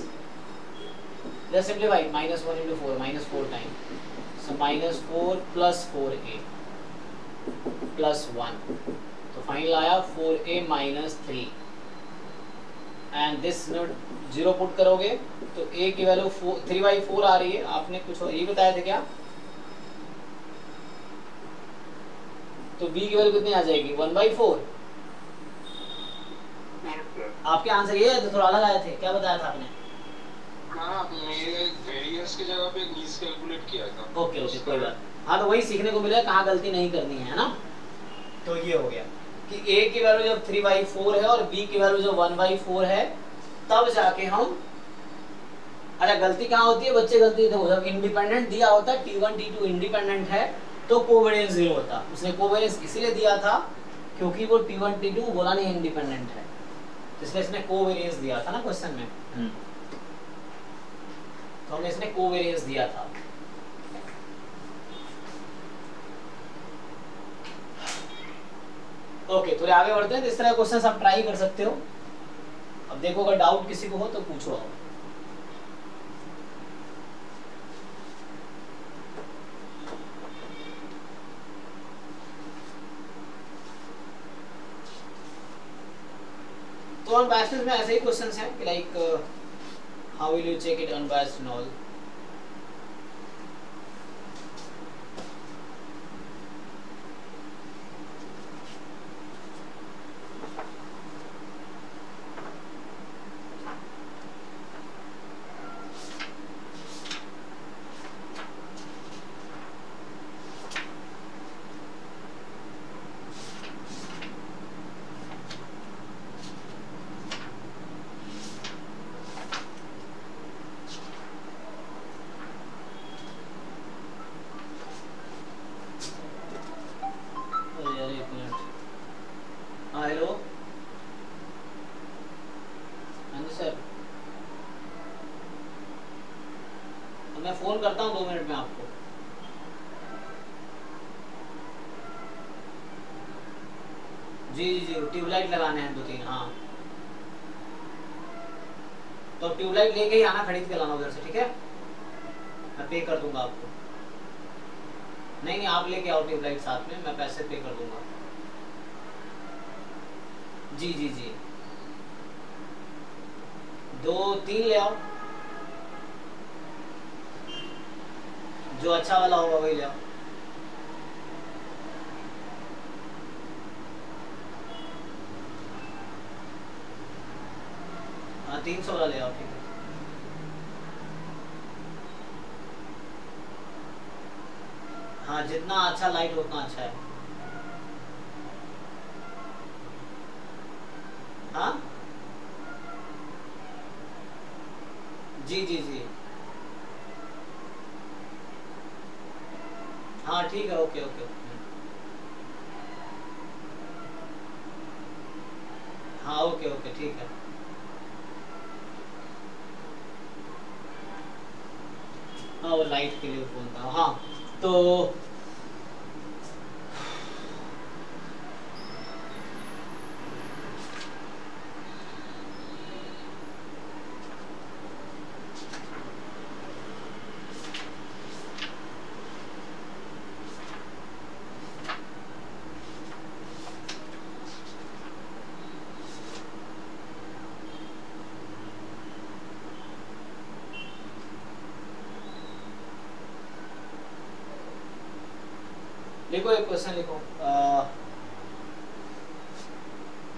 just simplify, -1 into 4 -4 time, so -4 + 4a +1, तो फाइनल आया 4a - 3 and this note 0 put करोगे तो a की वैल्यू 3/4 आ रही है। आपने कुछ और ये बताया था क्या, तो b की वैल्यू कितनी आ जाएगी 1/4। आपके आंसर ये है तो थोड़ा अलग आए थे, क्या बताया था आपने? हाँ, मेरे वेरिएंस की जगह पे मिस कैलकुलेट किया था। ओके कोई बात। हाँ, तो वही सीखने को मिला, कहाँ गलती नहीं करनी है ना। तो ये हो गया कि a की वैल्यू जब 3/4 है और b की वैल्यू जब 1/4 है, तब जाके हम, अच्छा गलती कहाँ होती है बच्चे, गलती देखो जब इंडिपेंडेंट दिया होता है t1 t2 इंडिपेंडेंट है तो कोवेरिएंस 0 होता। उसने कोवेरिएंस इसीलिए दिया था क्योंकि वो t1 t2 बोला नहीं इंडिपेंडेंट है, इसलिए इसने कोवेरिएंस दिया था ना क्वेश्चन में। तो हमने इसने कोवेरिएंस दिया था। ओके, थोड़े आगे बढ़ते हैं, तो इस तरह क्वेश्चन आप ट्राई कर सकते हो। अब देखो अगर डाउट किसी को हो तो पूछो आप। तो अनबायस्ड में ऐसे ही क्वेश्चंस हैं कि like how will you check it unbiased and all. हाँ हेलो, हाँ जी सर, मैं फ़ोन करता हूँ 2 मिनट में आपको। जी जी जी, ट्यूबलाइट लगाने हैं 2-3। हाँ तो ट्यूबलाइट लेके ही आना, खरीद के लाना उधर से, ठीक है? मैं पे कर दूंगा आपको। नहीं नहीं, आप लेके आओ ट्यूबलाइट साथ में, मैं पैसे पे कर दूंगा। जी जी जी, 2-3 ले आओ, जो अच्छा वाला होगा वही ले आओ। हाँ 300 वाला ले आओ, ठीक है? हाँ जितना अच्छा लाइट उतना अच्छा है। हाँ जी जी जी, हाँ ठीक है, ओके ओके। हाँ ओके ओके, ठीक है। हाँ वो लाइट के लिए फ़ोन था। हाँ तो लिखो, एक क्वेश्चन लिखो।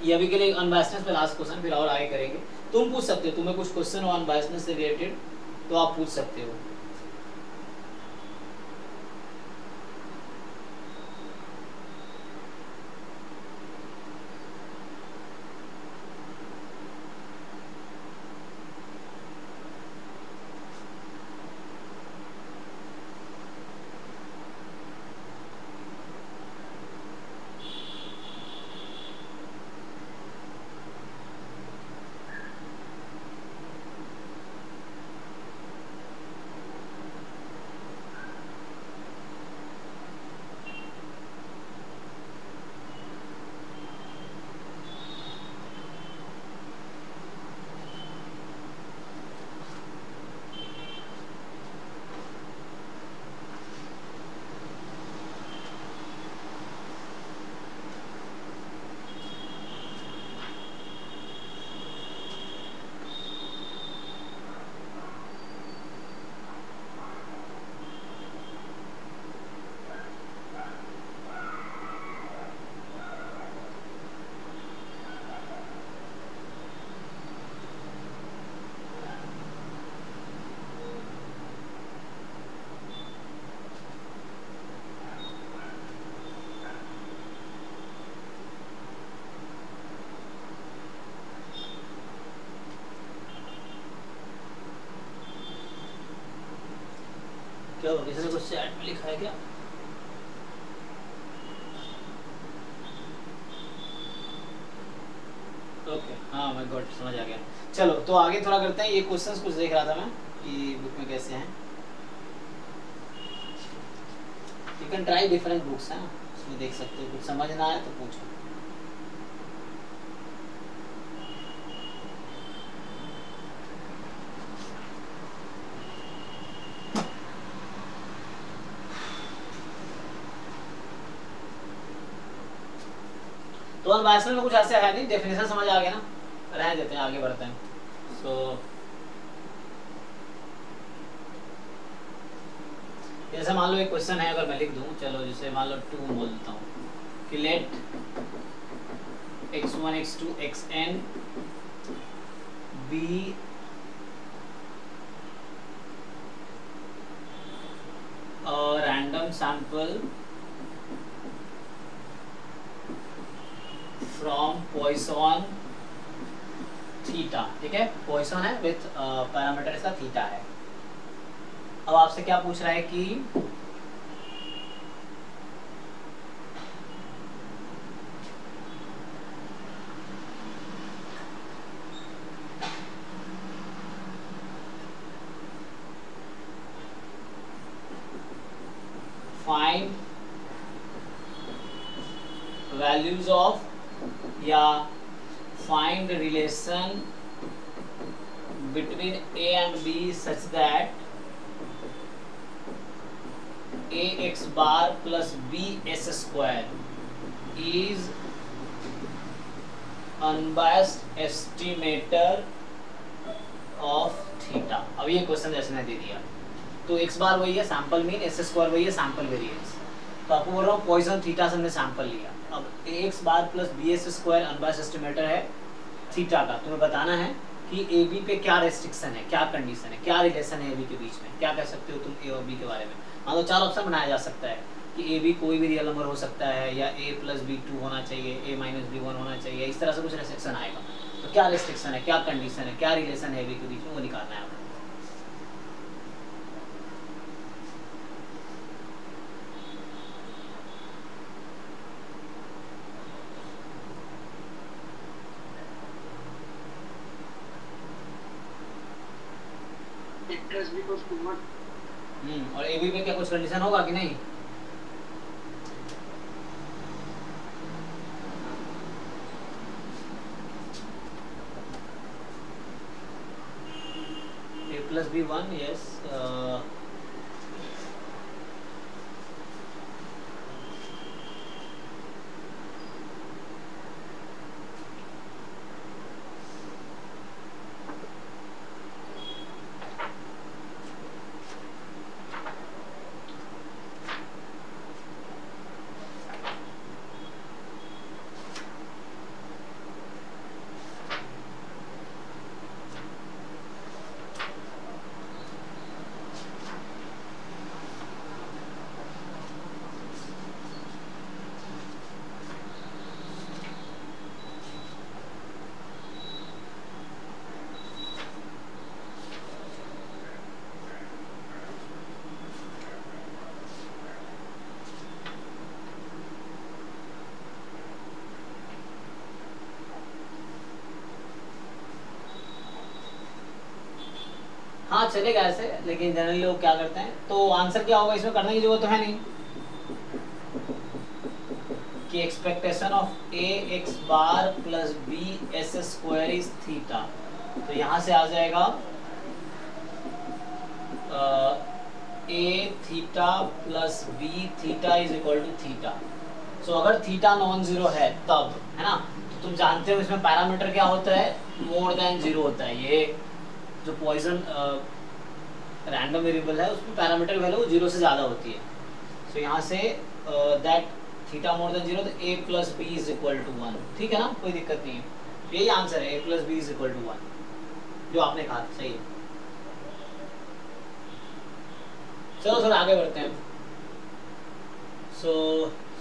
ये अभी के लिए अनबायस्डनेस पे लास्ट क्वेश्चन, फिर और आगे करेंगे। तुम पूछ सकते हो, तुम्हें कुछ क्वेश्चन हो अनबायस्डनेस से रिलेटेड तो आप पूछ सकते हो। क्या हो, किसी ने कुछ चैट में लिखा है क्या? ओके, हाँ मैं गॉट, समझ आ गया। चलो तो आगे थोड़ा करते हैं। ये क्वेश्चंस कुछ देख रहा था मैं कि बुक में कैसे हैं। You can try different books हैं, उसमें देख सकते हो, कुछ समझ ना आए तो पूछो। तो अनबायस्ड में कुछ ऐसे है नहीं, डेफिनेशन समझ आ गया ना? रहने देते हैं, आगे बढ़ते हैं। सो जैसे मान लो एक क्वेश्चन है, अगर मैं लिख दूं, चलो जैसे मान लो 2 बोल देता हूँ कि let x1 x2 xn be random sample from Poisson theta. ठीक है, पॉइसन है विथ पैरामीटर इसका थीटा है। अब आपसे क्या पूछ रहा है कि फाइंड वैल्यूज ऑफ या find relation between a and b such that ax bar plus bs square is unbiased estimator of theta। अब ये क्वेश्चन जैसे ने दे दिया, तो x बार वही है सैंपल मीन, s स्क्वायर वही है सैंपल वेरिएंस। तो आपको बोल रहा हूँ पॉइसन थीटा से हमने सैंपल लिया। अब ax bar plus bs square unbiased estimator है थीटा का। तुम्हें बताना है कि ए बी पे क्या रेस्ट्रिक्शन है, क्या कंडीशन है, क्या रिलेशन है ए बी के बीच में। क्या कह सकते हो तुम ए और बी के बारे में? मान लो 4 ऑप्शन बनाया जा सकता है कि ए बी कोई भी रियल नंबर हो सकता है, या a प्लस बी 2 होना चाहिए, a माइनस बी 1 होना चाहिए, इस तरह से कुछ रेस्ट्रिक्शन आएगा। तो क्या रेस्ट्रिक्शन है, क्या कंडीशन है, क्या रिलेशन है ए बी के बीच में, वो निकालना है आपको। और ए बी पे क्या कुछ कंडीशन होगा कि नहीं? a plus b 1, yes, हाँ चलेगा ऐसे, लेकिन जनरली लोग क्या करते हैं, तो आंसर क्या होगा इसमें, करने की जरूरत तो है नहीं कि expectation of a x bar plus b s square is theta. तो यहाँ से आ जाएगा a theta plus b theta is equal to theta. So अगर थीटा नॉन जीरो है तब, है ना, तो तुम जानते हो इसमें पैरामीटर क्या होता है, मोर देन जीरो होता है। ये जो पॉइसन रैंडम वेरिएबल है उसमें पैरामीटर वैल्यू 0 से ज़्यादा होती है। सो यहाँ say that theta more than 0, तो a plus b is equal to 1। ठीक है ना, कोई दिक्कत नहीं है, यही आंसर है, a plus b is equal to 1 जो आपने कहा, सही है। चलो थोड़ा आगे बढ़ते हैं। सो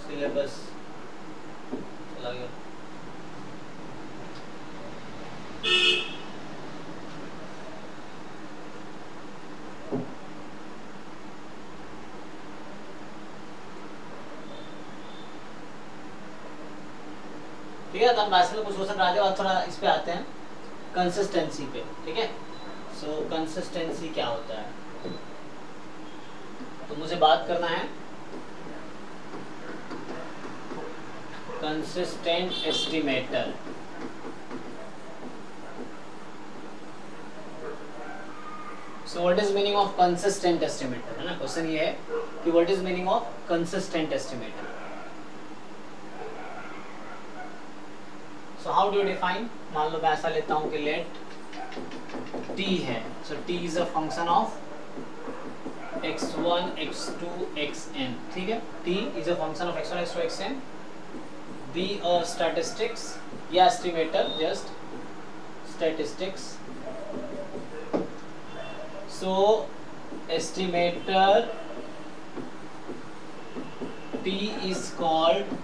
सिलेबस चला गया। ठीक है, तो हम वैसे कुछ क्वेश्चन आगे बाद थोड़ा इस पे आते हैं, कंसिस्टेंसी पे। ठीक है, सो कंसिस्टेंसी क्या होता है, तो मुझे बात करना है consistent estimator. So what is meaning of consistent estimator, है ना, क्वेश्चन ये है कि what is meaning of consistent estimator. So how how do define, मान लो मैं ऐसा लेता हूँ कि लेट t है, सो t is a function of x1 x2 xn, ठीक है, t is a function of x1 x2 xn, be a statistics या estimator, just statistics, so estimator t is called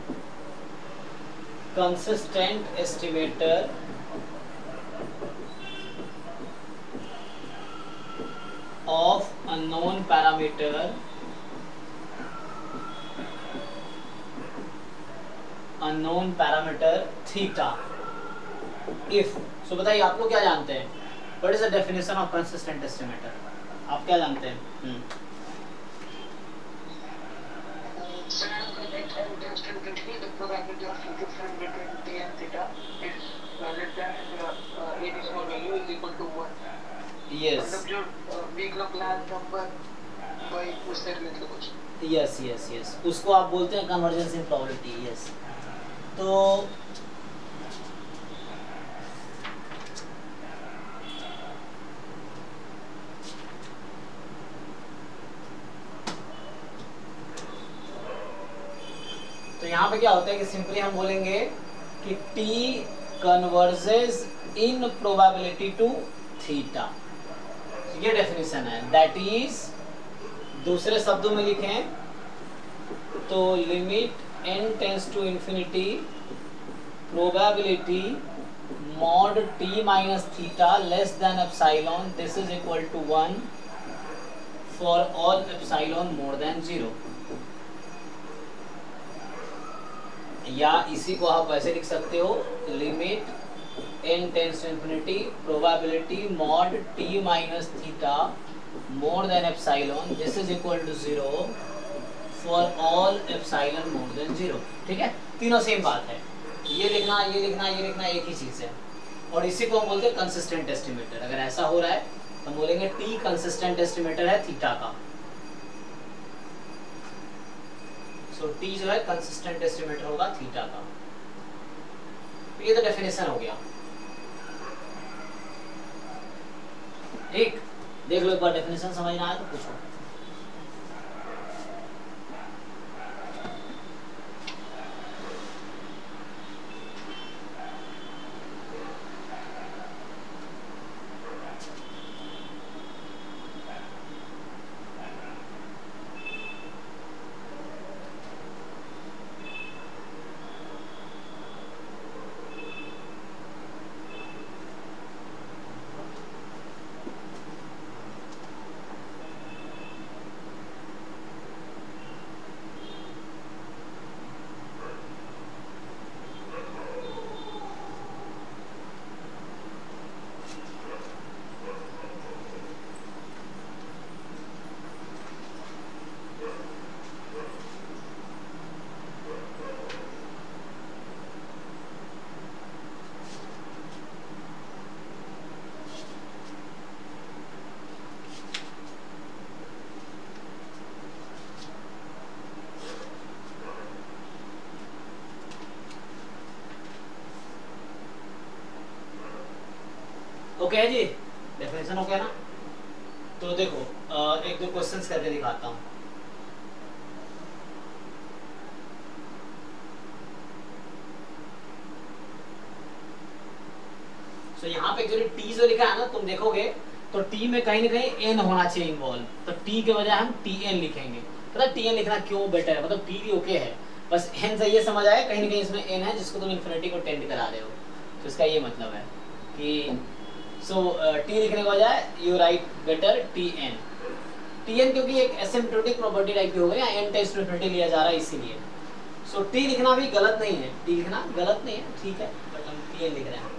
consistent estimator of unknown parameter theta if, so बताइए आप लोग क्या जानते हैं, what is the definition of consistent estimator, आप क्या जानते हैं? The probability of difference between t and theta is less than a decimal value is equal to 1. Yes. मतलब जो big Laplace number by उससे रिलेटेड कुछ. Yes, yes, yes. उसको आप बोलते हैं convergence in probability. Yes. तो यहाँ पे क्या होता है कि सिंपली हम बोलेंगे कि t converges in probability to theta, ये डेफिनेशन है, दैट इज, दूसरे शब्दों में लिखें तो limit n tends to infinity probability mod t minus theta less than epsilon, this is equal to 1 for all epsilon more than 0, या इसी को आप ऐसे लिख सकते हो, limit n tends to infinity probability mod t minus theta more than epsilon, this is equal to 0 for all epsilon more than 0, ठीक है, तीनों सेम बात है, ये लिखना ये लिखना ये लिखना एक ही चीज है, और इसी को हम बोलते हैं कंसिस्टेंट एस्टिमेटर। अगर ऐसा हो रहा है तो हम बोलेंगे t कंसिस्टेंट एस्टिमेटर है थीटा का, तो t जो है कंसिस्टेंट एस्टिमेटर होगा थीटा का। तो ये तो डेफिनेशन हो गया, ठीक, देख लो एक बार डेफिनेशन समझ ना आए तो पूछो। ओके है जी, डेफिनेशन हो गया ना। तो देखो एक दो क्वेश्चंस करके दिखाता हूँ। तो यहाँ पे एक्चुअली टी जो लिखा है ना, तुम देखोगे तो टी में कहीं ना कहीं एन होना चाहिए इन्वॉल्व, तो टी के बजाय हम टी एन लिखेंगे। पता टी एन लिखना क्यों बेटर है, मतलब टी भी ओके है, बस एन से ये समझ आया कहीं ना कहीं इसमें एन है जिसको तुम इन्फिनिटी को टेंड करा रहे हो, तो इसका ये मतलब है कि टी लिखने के बजाय you write better t n. T n क्योंकि एक एसिम्प्टोटिक प्रॉपर्टी टाइप की हो गई, एन टेंड्स टू इन्फिनिटी लिया जा रहा है इसीलिए। सो टी लिखना भी गलत नहीं है, टी लिखना गलत नहीं है, ठीक है, बट हम टी एन लिख रहे हैं।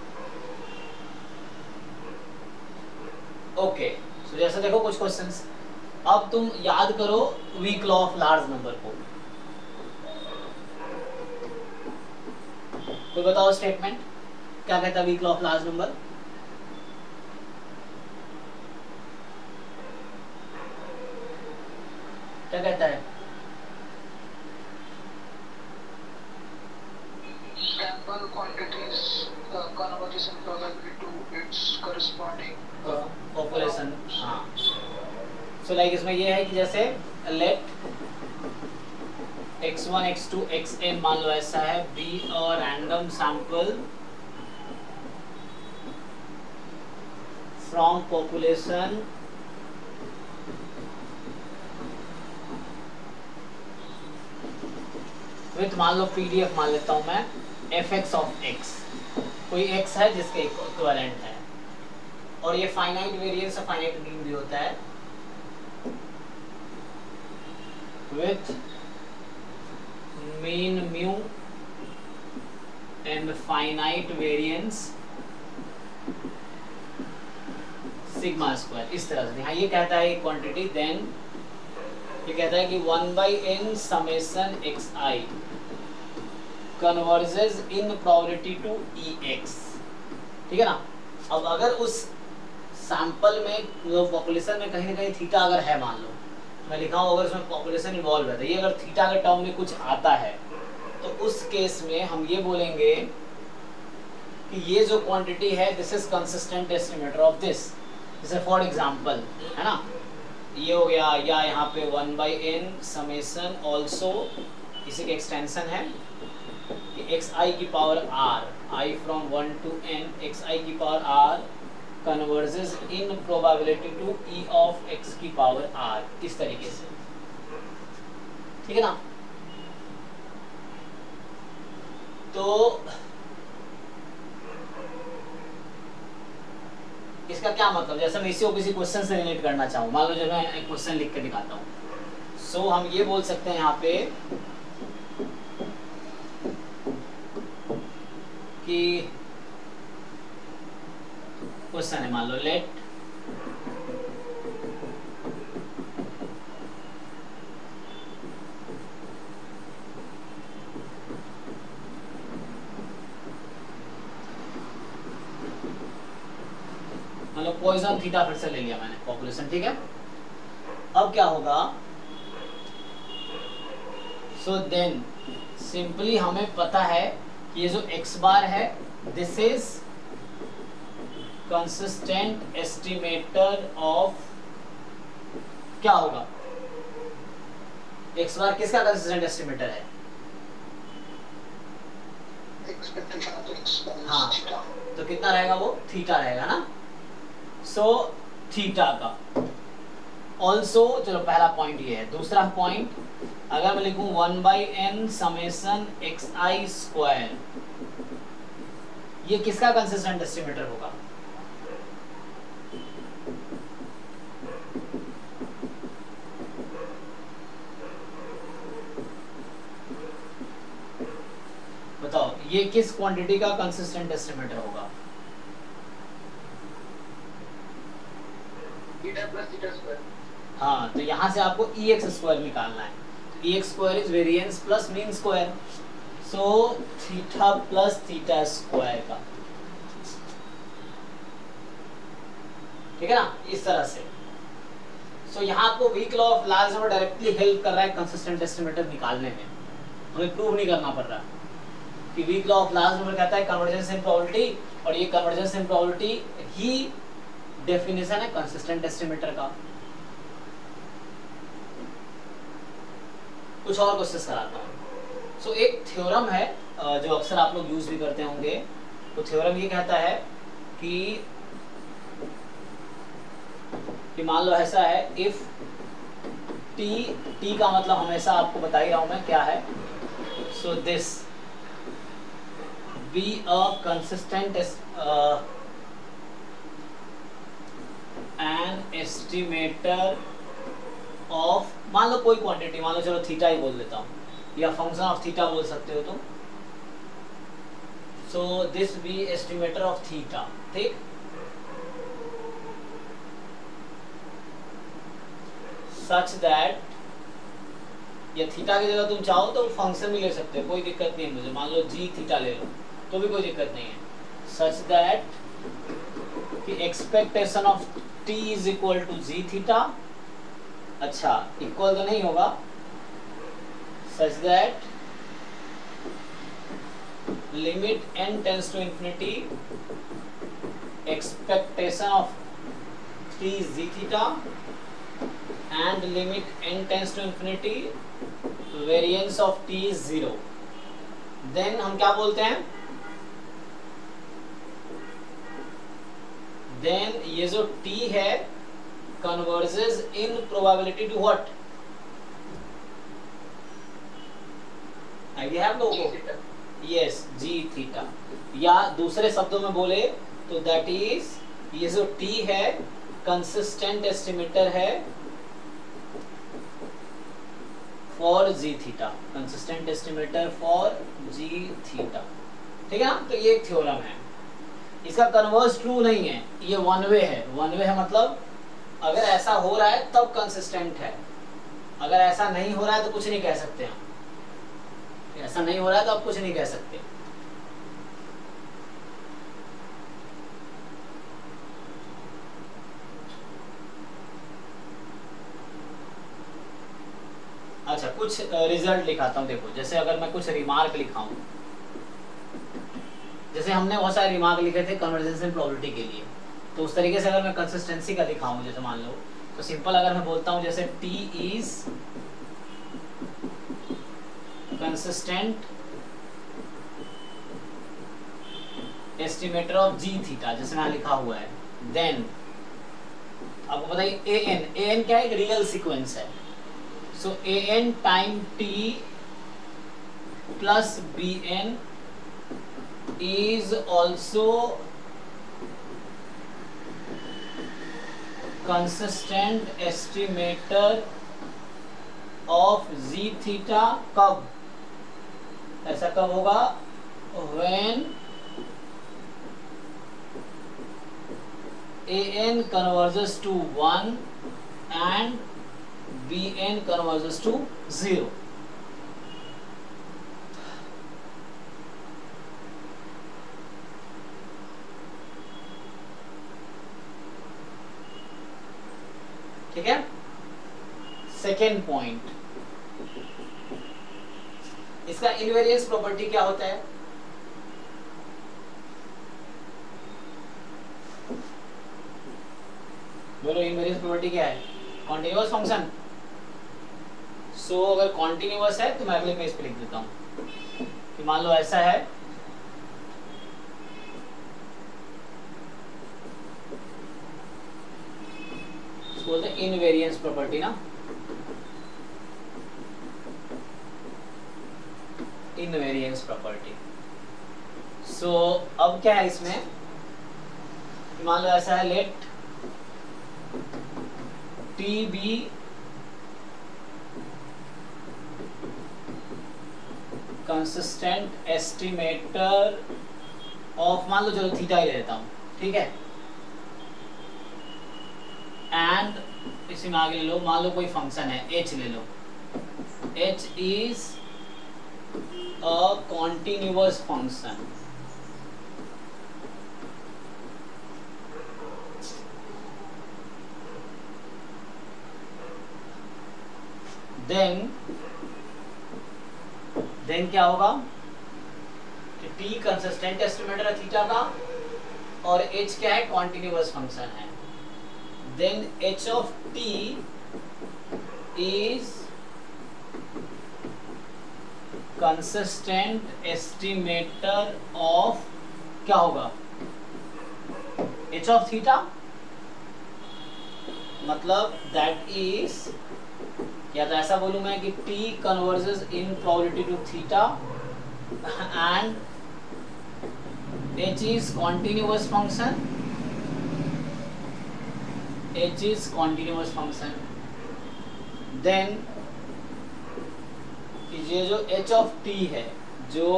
ओके, सो जैसे देखो कुछ क्वेश्चंस, अब तुम याद करो weak law of large number को। कोई बताओ स्टेटमेंट क्या कहता है weak law of large number? क्या कहता है? Sample quantities population probability to its corresponding population. हाँ, सो लाइक इसमें ये है कि जैसे लेट x1 x2 xn मान लो ऐसा है, B a random sample from population with, मान लो पीडीएफ मान लेता हूं मैं, fx ऑफ x, कोई x है जिसके इक्विवेलेंट है, और ये फाइनाइट वेरिएंस और फाइनाइट मीन भी होता है, with mean mu and finite variance sigma square, इस तरह से। हाँ, ये कहता है क्वांटिटी, देन ये कहता है कि 1/n summation xi converges in probability to ex, ठीक है ना। अब अगर उस सैंपल में जो पॉपुलेशन में कहीं ना कहीं थीटा अगर है, मान लो मैं लिखा हूँ अगर उसमें पॉपुलेशन इन्वॉल्व है, तो ये अगर थीटा के टर्म में कुछ आता है तो उस केस में हम ये बोलेंगे कि ये जो क्वांटिटी है this is consistent estimator of this. जैसे फॉर एग्जांपल है ना, ये हो गया, या यहाँ पे 1/n समेशन ऑल्सो, इसी का एक्सटेंशन है कि xi की power r, i from 1 to n, xi की power r converges in probability to e of x की पावर r, इस तरीके से, ठीक है ना। तो इसका क्या मतलब, जैसे मैं इसी को किसी क्वेश्चन से रिलेट करना चाहूँ, मान लो जो मैं एक क्वेश्चन लिख के दिखाता हूँ, सो हम ये बोल सकते हैं यहाँ पे कि क्वेश्चन है, मान लो लेट मतलब पॉइजन थीटा, फिर से ले लिया मैंने पॉपुलेशन, ठीक है। अब क्या होगा, सो देन सिंपली हमें पता है कि ये जो x बार है this is consistent estimator of, क्या होगा, x बार किसका कंसिस्टेंट एस्टिमेटर है, हाँ, तो कितना रहेगा वो, थीटा रहेगा ना। सो थीटा का ऑल्सो, चलो पहला पॉइंट ये है। दूसरा पॉइंट, अगर मैं लिखूं 1/n समेशन xi स्क्वायर, ये किसका कंसिस्टेंट एस्टिमेटर होगा, बताओ, ये किस क्वांटिटी का कंसिस्टेंट एस्टिमेटर होगा, हाँ, तो यहां से आपको ex स्क्वायर निकालना है। ex square is variance plus mean square, so theta plus theta square का, ठीक है ना, इस तरह से। सो यहाँ आपको weak law of large number directly help कर रहा है कंसिस्टेंट एस्टिमेटर निकालने में, हमें प्रूव नहीं करना पड़ रहा कि weak law of large number कहता है कन्वर्जेंस इन प्रोबेबिलिटी, और ये कन्वर्जेंस इन प्रोबेबिलिटी ही डेफिनेशन है कंसिस्टेंट एस्टिमेटर का। कुछ और क्वेश्चंस कराता हूँ। सो एक थ्योरम है जो अक्सर आप लोग यूज भी करते होंगे, तो थ्योरम ये कहता है कि मान लो ऐसा है, इफ t का मतलब हमेशा आपको बता ही रहा हूं मैं क्या है, so this be a consistent an estimator of, मान लो कोई क्वांटिटी, मान लो चलो थीटा ही बोल देता हूँ, या फंक्शन ऑफ थीटा बोल सकते हो तुम। So this be estimator of theta, ठीक। सच दैट, या थीटा की जगह तुम चाहो तो फंक्शन भी ले सकते हो, कोई दिक्कत नहीं है मुझे, मान लो जी थीटा ले लो तो भी कोई दिक्कत नहीं है। सच दैट कि expectation of t is equal to g theta, अच्छा इक्वल तो नहीं होगा, such that limit n tends to infinity expectation of t z theta and limit n tends to infinity variance of t is 0, then हम क्या बोलते हैं, then ये जो t है converges in probability to what, idea है आप लोगों को? यस, जी थीटा, या दूसरे शब्दों में बोले तो दैट इज ये जो t है कंसिस्टेंट एस्टिमेटर है for g theta, consistent estimator for g theta, ठीक है ना? तो ये एक थ्योरम है, इसका कन्वर्स ट्रू नहीं है, ये वन वे है। वन वे है मतलब अगर ऐसा हो रहा है तब कंसिस्टेंट है, अगर ऐसा नहीं हो रहा है तो कुछ नहीं कह सकते हम, ऐसा नहीं हो रहा है तो आप कुछ नहीं कह सकते। अच्छा, कुछ रिजल्ट लिखाता हूँ, देखो जैसे अगर मैं कुछ रिमार्क लिखाऊं, जैसे हमने बहुत सारे रिमार्क लिखे थे कन्वर्जेंस इन प्रोबेबिलिटी के लिए, तो उस तरीके से अगर मैं कंसिस्टेंसी का लिखाऊं, जैसे मान लो तो सिंपल अगर मैं बोलता हूं जैसे t is consistent estimator of g theta, जैसे यहाँ लिखा हुआ है, देन आपको बताइए an क्या है, एक रियल सीक्वेंस है, सो an time t plus bn is also consistent estimator of z theta, कब ऐसा कब होगा, when an converges to 1 and bn converges to 0। ठीक है, सेकेंड पॉइंट, इसका इनवेरियंस प्रॉपर्टी क्या होता है, बोलो इनवेरियंस प्रॉपर्टी क्या है, कॉन्टिन्यूअस फंक्शन। सो अगर कॉन्टिन्यूअस है तो मैं अगले पेज पे लिख देता हूं कि मान लो ऐसा है, बोलते हैं इनवेरियंस प्रॉपर्टी ना, इनवेरियंस प्रॉपर्टी। सो अब क्या है इसमें, मान लो ऐसा है, let t be consistent estimator of, मान लो चलो थीटा ही ले लेता हूं, ठीक है, एंड इसी में आगे ले लो, मान लो कोई फंक्शन है h ले लो, h is a continuous function, then क्या होगा कि t कंसिस्टेंट एस्टिमेटर है थीटा का और h क्या है, कॉन्टिन्यूअस फंक्शन है, then h of t is consistent estimator of, क्या होगा, h of theta, मतलब that is, या तो ऐसा बोलूं मैं कि t converges in probability to theta and h is continuous function, h is continuous function, then ये जो h of t है, जो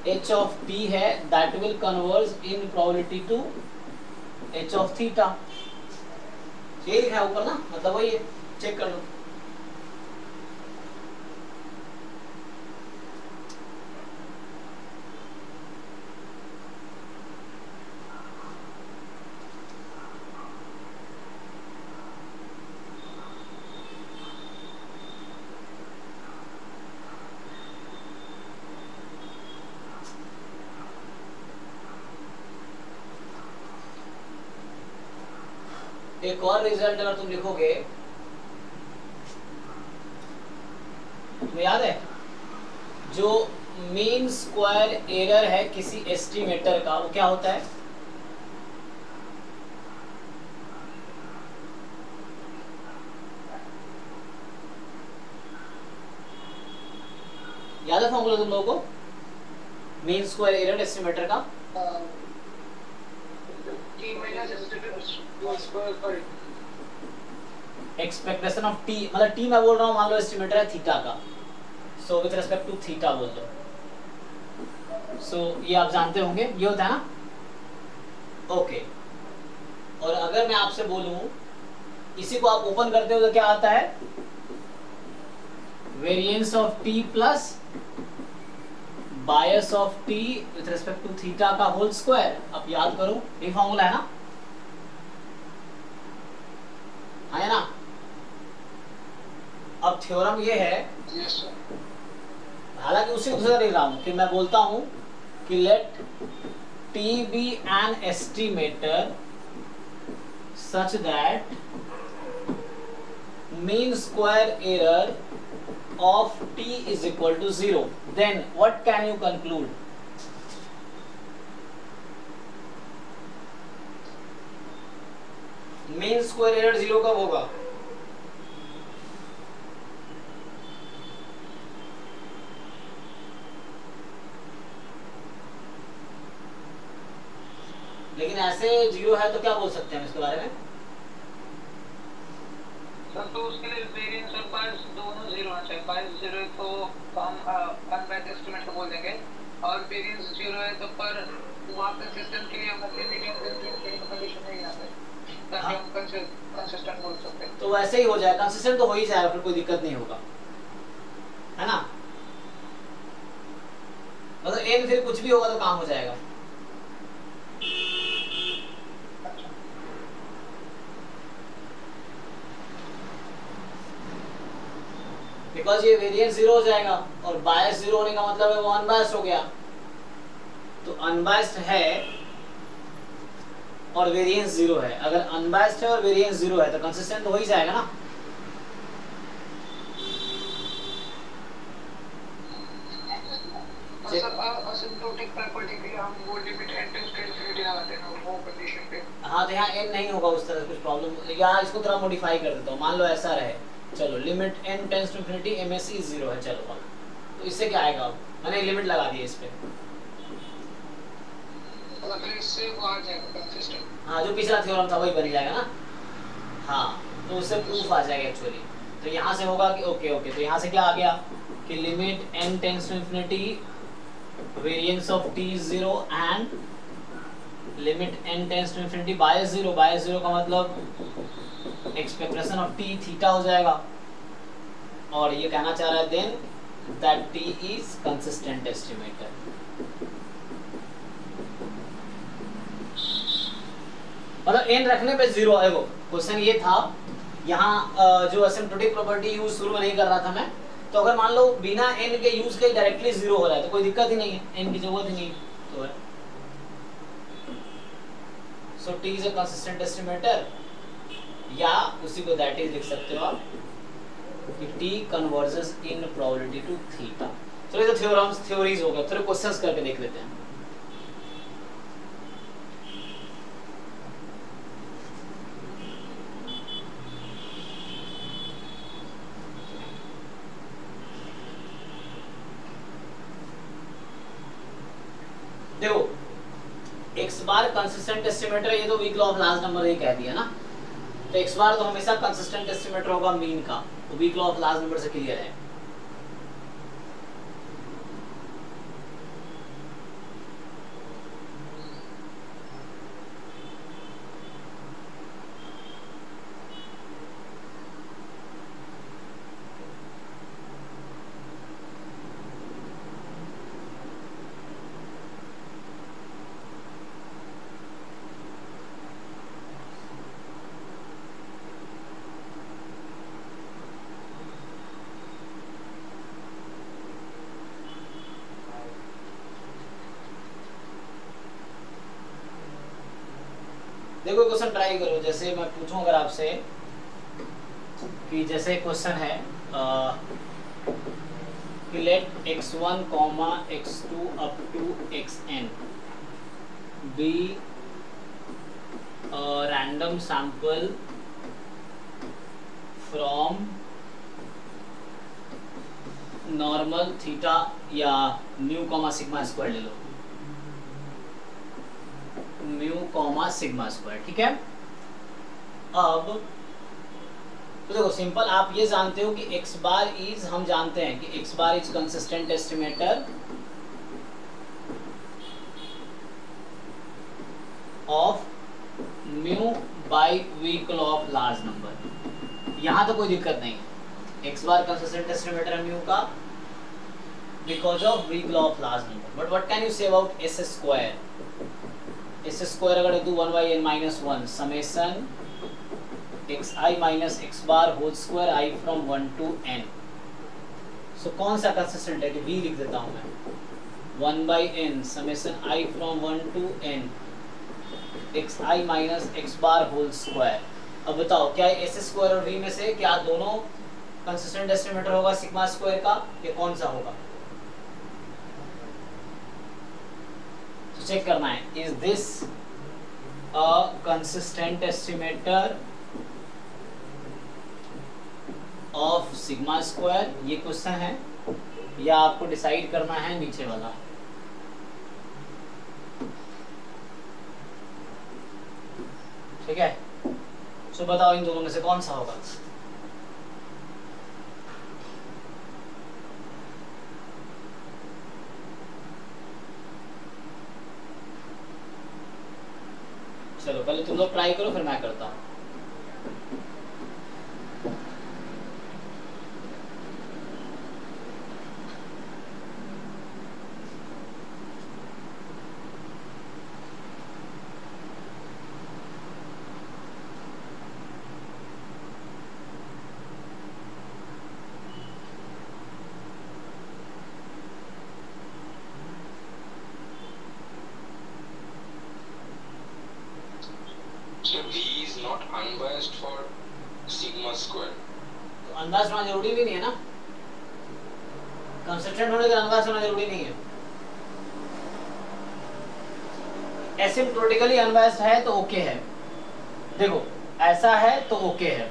h of t है that will converge in probability to h of theta, ये लिखा है ऊपर ना, मतलब वही है, चेक कर लो। एक और रिजल्ट अगर तुम लिखोगे, तुम्हें याद है जो मीन स्क्वायर एरर है किसी एस्टिमेटर का, वो क्या होता है? याद है फॉर्मूला तुम लोगों को मीन स्क्वायर एरर एस्टिमेटर का? एक्सपेक्टेशन ऑफ टी, मतलब टी मैं बोल रहा हूँ, मान लो एस्टिमेटर है थीटा का, so with respect to theta बोल दो। सो ये आप जानते होंगे, ये होता है ना, ओके। और अगर मैं आपसे बोलूं इसी को आप ओपन करते हो तो क्या आता है? Variance of t plus bias of t with respect to theta का होल स्क्वायर। अब याद करो, ये फॉर्मूला है ना, है ना? अब थ्योरम ये है, हालांकि उसी दूसरा लिख रहा हूं कि मैं बोलता हूं कि let t be an estimator such that mean square error of t is equal to 0, then what can you conclude? Mean square error 0 कब होगा? लेकिन ऐसे 0 है तो क्या बोल सकते हैं हम इसके बारे में? सर तो उसके लिए वेरिएंस और बायस दोनों 0 होना चाहिए। बायस 0 है तो हम अनबायस्ड एस्टिमेट को बोल देंगे, और वेरिएंस 0 है तो पर वहां पे सिस्टम के लिए हम लिमिट कंडीशन नहीं आता है, ताकि हम कंसिस्टेंट बोल सकते हैं। तो वैसे ही हो जाएगा, कंसिस्टेंट तो हो ही जाएगा, फिर कोई दिक्कत नहीं होगा, है ना? मतलब एन फिर कुछ भी होगा तो काम हो जाएगा। बिकॉज ये वेरिएंस 0 हो जाएगा और बायस 0 होने का मतलब है वो अनबायस्ड हो गया। तो अनबायस्ड है और वेरिएंस 0 है, अगर अनबायस्ड है और वेरिएंस 0 है तो कंसिस्टेंट तो हो ही जाएगा ना। असिम्प्टोटिक प्रॉपर्टी के लिए हम वो limit n tends to infinity लगाते हैं वो कंडीशन पे। हाँ तो यहाँ n नहीं होगा उस तरह कुछ प्रॉब्लम, या इसको थोड़ा मॉडिफाई कर देता हूँ, मान लो ऐसा रहे, चलो limit n tends to infinity MSE 0 है, चलो तो इससे क्या आएगा? मैंने लिमिट लगा दी है इस पे, मतलब इससे वो आ जाएगा कंसिस्टेंट। हाँ जो पिछला थ्योरम था वही बन जाएगा ना, हाँ तो उससे प्रूफ आ जाएगा एक्चुअली। तो यहाँ से होगा कि ओके तो यहाँ से क्या आ गया कि limit n tends to infinity variance of t 0 and limit n tends to infinity bias 0। Bias 0 का मतलब एक्सपेक्टेशन ऑफ t थीटा हो जाएगा, और ये कहना चाह रहा है then that t is consistent estimator. मतलब n रखने पे 0 है। वो क्वेश्चन ये था, यहाँ जो असिम्प्टोटिक प्रॉपर्टी यूज शुरू में नहीं कर रहा था मैं, तो अगर मान लो बिना n के यूज के डायरेक्टली 0 हो रहा है तो कोई दिक्कत ही नहीं है, n की जरूरत ही नहीं तो है। सो t is a consistent estimator, या उसी को दैट इज लिख सकते हो आप कि t converges in probability to theta. चलो ये तो थ्योरम्स थ्योरीज हो गए, थोड़े क्वेश्चंस करके देख लेते हैं। देखो x बार कंसिस्टेंट एस्टिमेटर, ये तो weak law of large number ही कह दिया ना, तो x बार तो हमेशा कंसिस्टेंट एस्टिमेटर होगा मीन का, तो weak law of large number से क्लियर है। देखो क्वेश्चन ट्राई करो, जैसे मैं पूछूं अगर आपसे कि जैसे क्वेश्चन है कि let x1, x2 up to xn be a random sample from normal theta या म्यू कॉमा सिग्मा स्क्वायर ले लो, म्यू कॉमा सिग्मा स्क्वायर, ठीक है। अब तो देखो सिंपल, आप ये जानते हो कि x बार इज, हम जानते हैं कि x bar is consistent estimator of mu by vehicle of large number. यहां तो कोई दिक्कत नहीं है, x बार कंसिस्टेंट एस्टिमेटर है म्यू का because of vehicle of large number. But what can you say about s square? s square अगर लिखूं 1/n-1 summation xi minus x bar whole square I from 1 to n। सो कौन सा consistent है कि v लिख देता हूं मैं 1/n summation I from 1 to n xi minus x bar whole square। अब बताओ क्या s स्क्वायर और v में से क्या दोनों कंसिस्टेंट एस्टिमेटर होगा सिग्मा स्क्वायर का, या कौन सा होगा? तो चेक करना है, is this a consistent estimator of sigma square, ये क्वेश्चन है, या आपको डिसाइड करना है नीचे वाला? ठीक है, सो बताओ इन दोनों में से कौन सा होगा? चलो पहले तुम लोग ट्राई करो, फिर मैं करता हूं। So V is not unbiased for sigma square. तो अनबायस्ड होना जरूरी भी नहीं है ना, कंसिस्टेंट होने के अनबायस्ड होना जरूरी नहीं है। एसिम्प्टोटिकली अनबायस्ड है तो ओके है, देखो ऐसा है तो ओके है।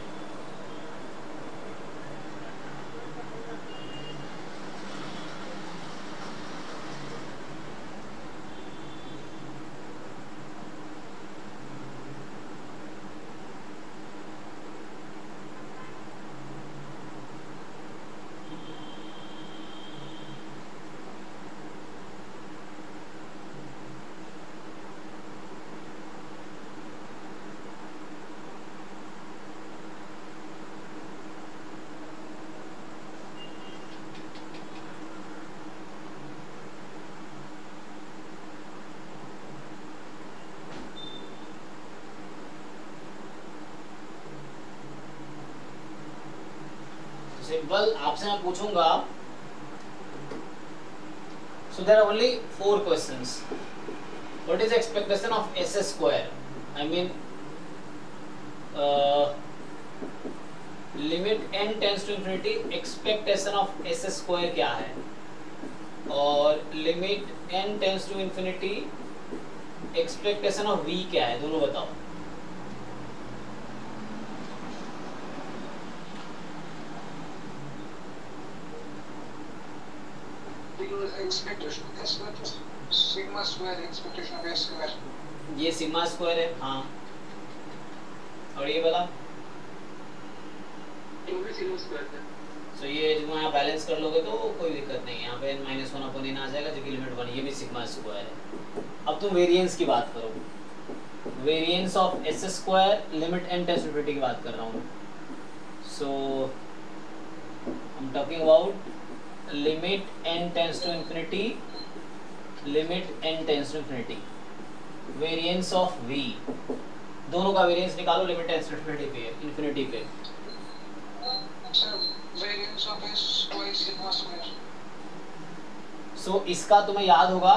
सिंपल आपसे मैं पूछूंगा, so there are only 4 questions. What is the expectation of s square? I mean limit n tends to infinity, expectation of s square क्या है, और limit n tends to infinity, expectation of v क्या है, दोनों बताओ। Expectation sigma square expectation of s square, ये sigma square है, हाँ, और ये वाला सिग्मा स्क्वायर है। तो ये जो यहाँ बैलेंस कर लोगे तो कोई दिक्कत नहीं है, यहाँ पे n-1/n आ जाएगा जो कि लिमिट 1, ये भी सिग्मा स्क्वायर है। अब तुम वेरिएंस की बात करो, variance of s square limit n tends to infinity की बात कर रहा हूँ। So I am talking about limit n tends to infinity, limit n tends to infinity, variance of v, दोनों का वेरिएंस निकालो लिमिट टेंड्स टू इनफिनिटी पे। Sir variance of s twice sigma square. So इसका तुम्हें याद होगा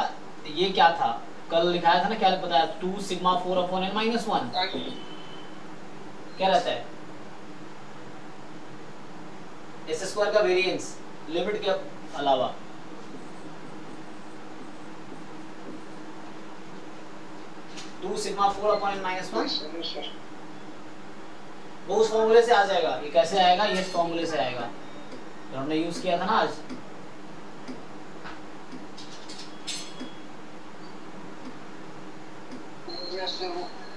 ये क्या था, कल लिखाया था ना, क्या बताया, 2 सिग्मा 4 अपॉन n माइनस 1 क्या रहता है, एस स्क्वायर का वेरिएंस लिमिट के अलावा। Two sigma 4 upon n minus 1 वो उस फॉर्मूले से आ जाएगा। ये कैसे आएगा, ये इस फॉर्मूले से आएगा तो हमने यूज किया था ना आज।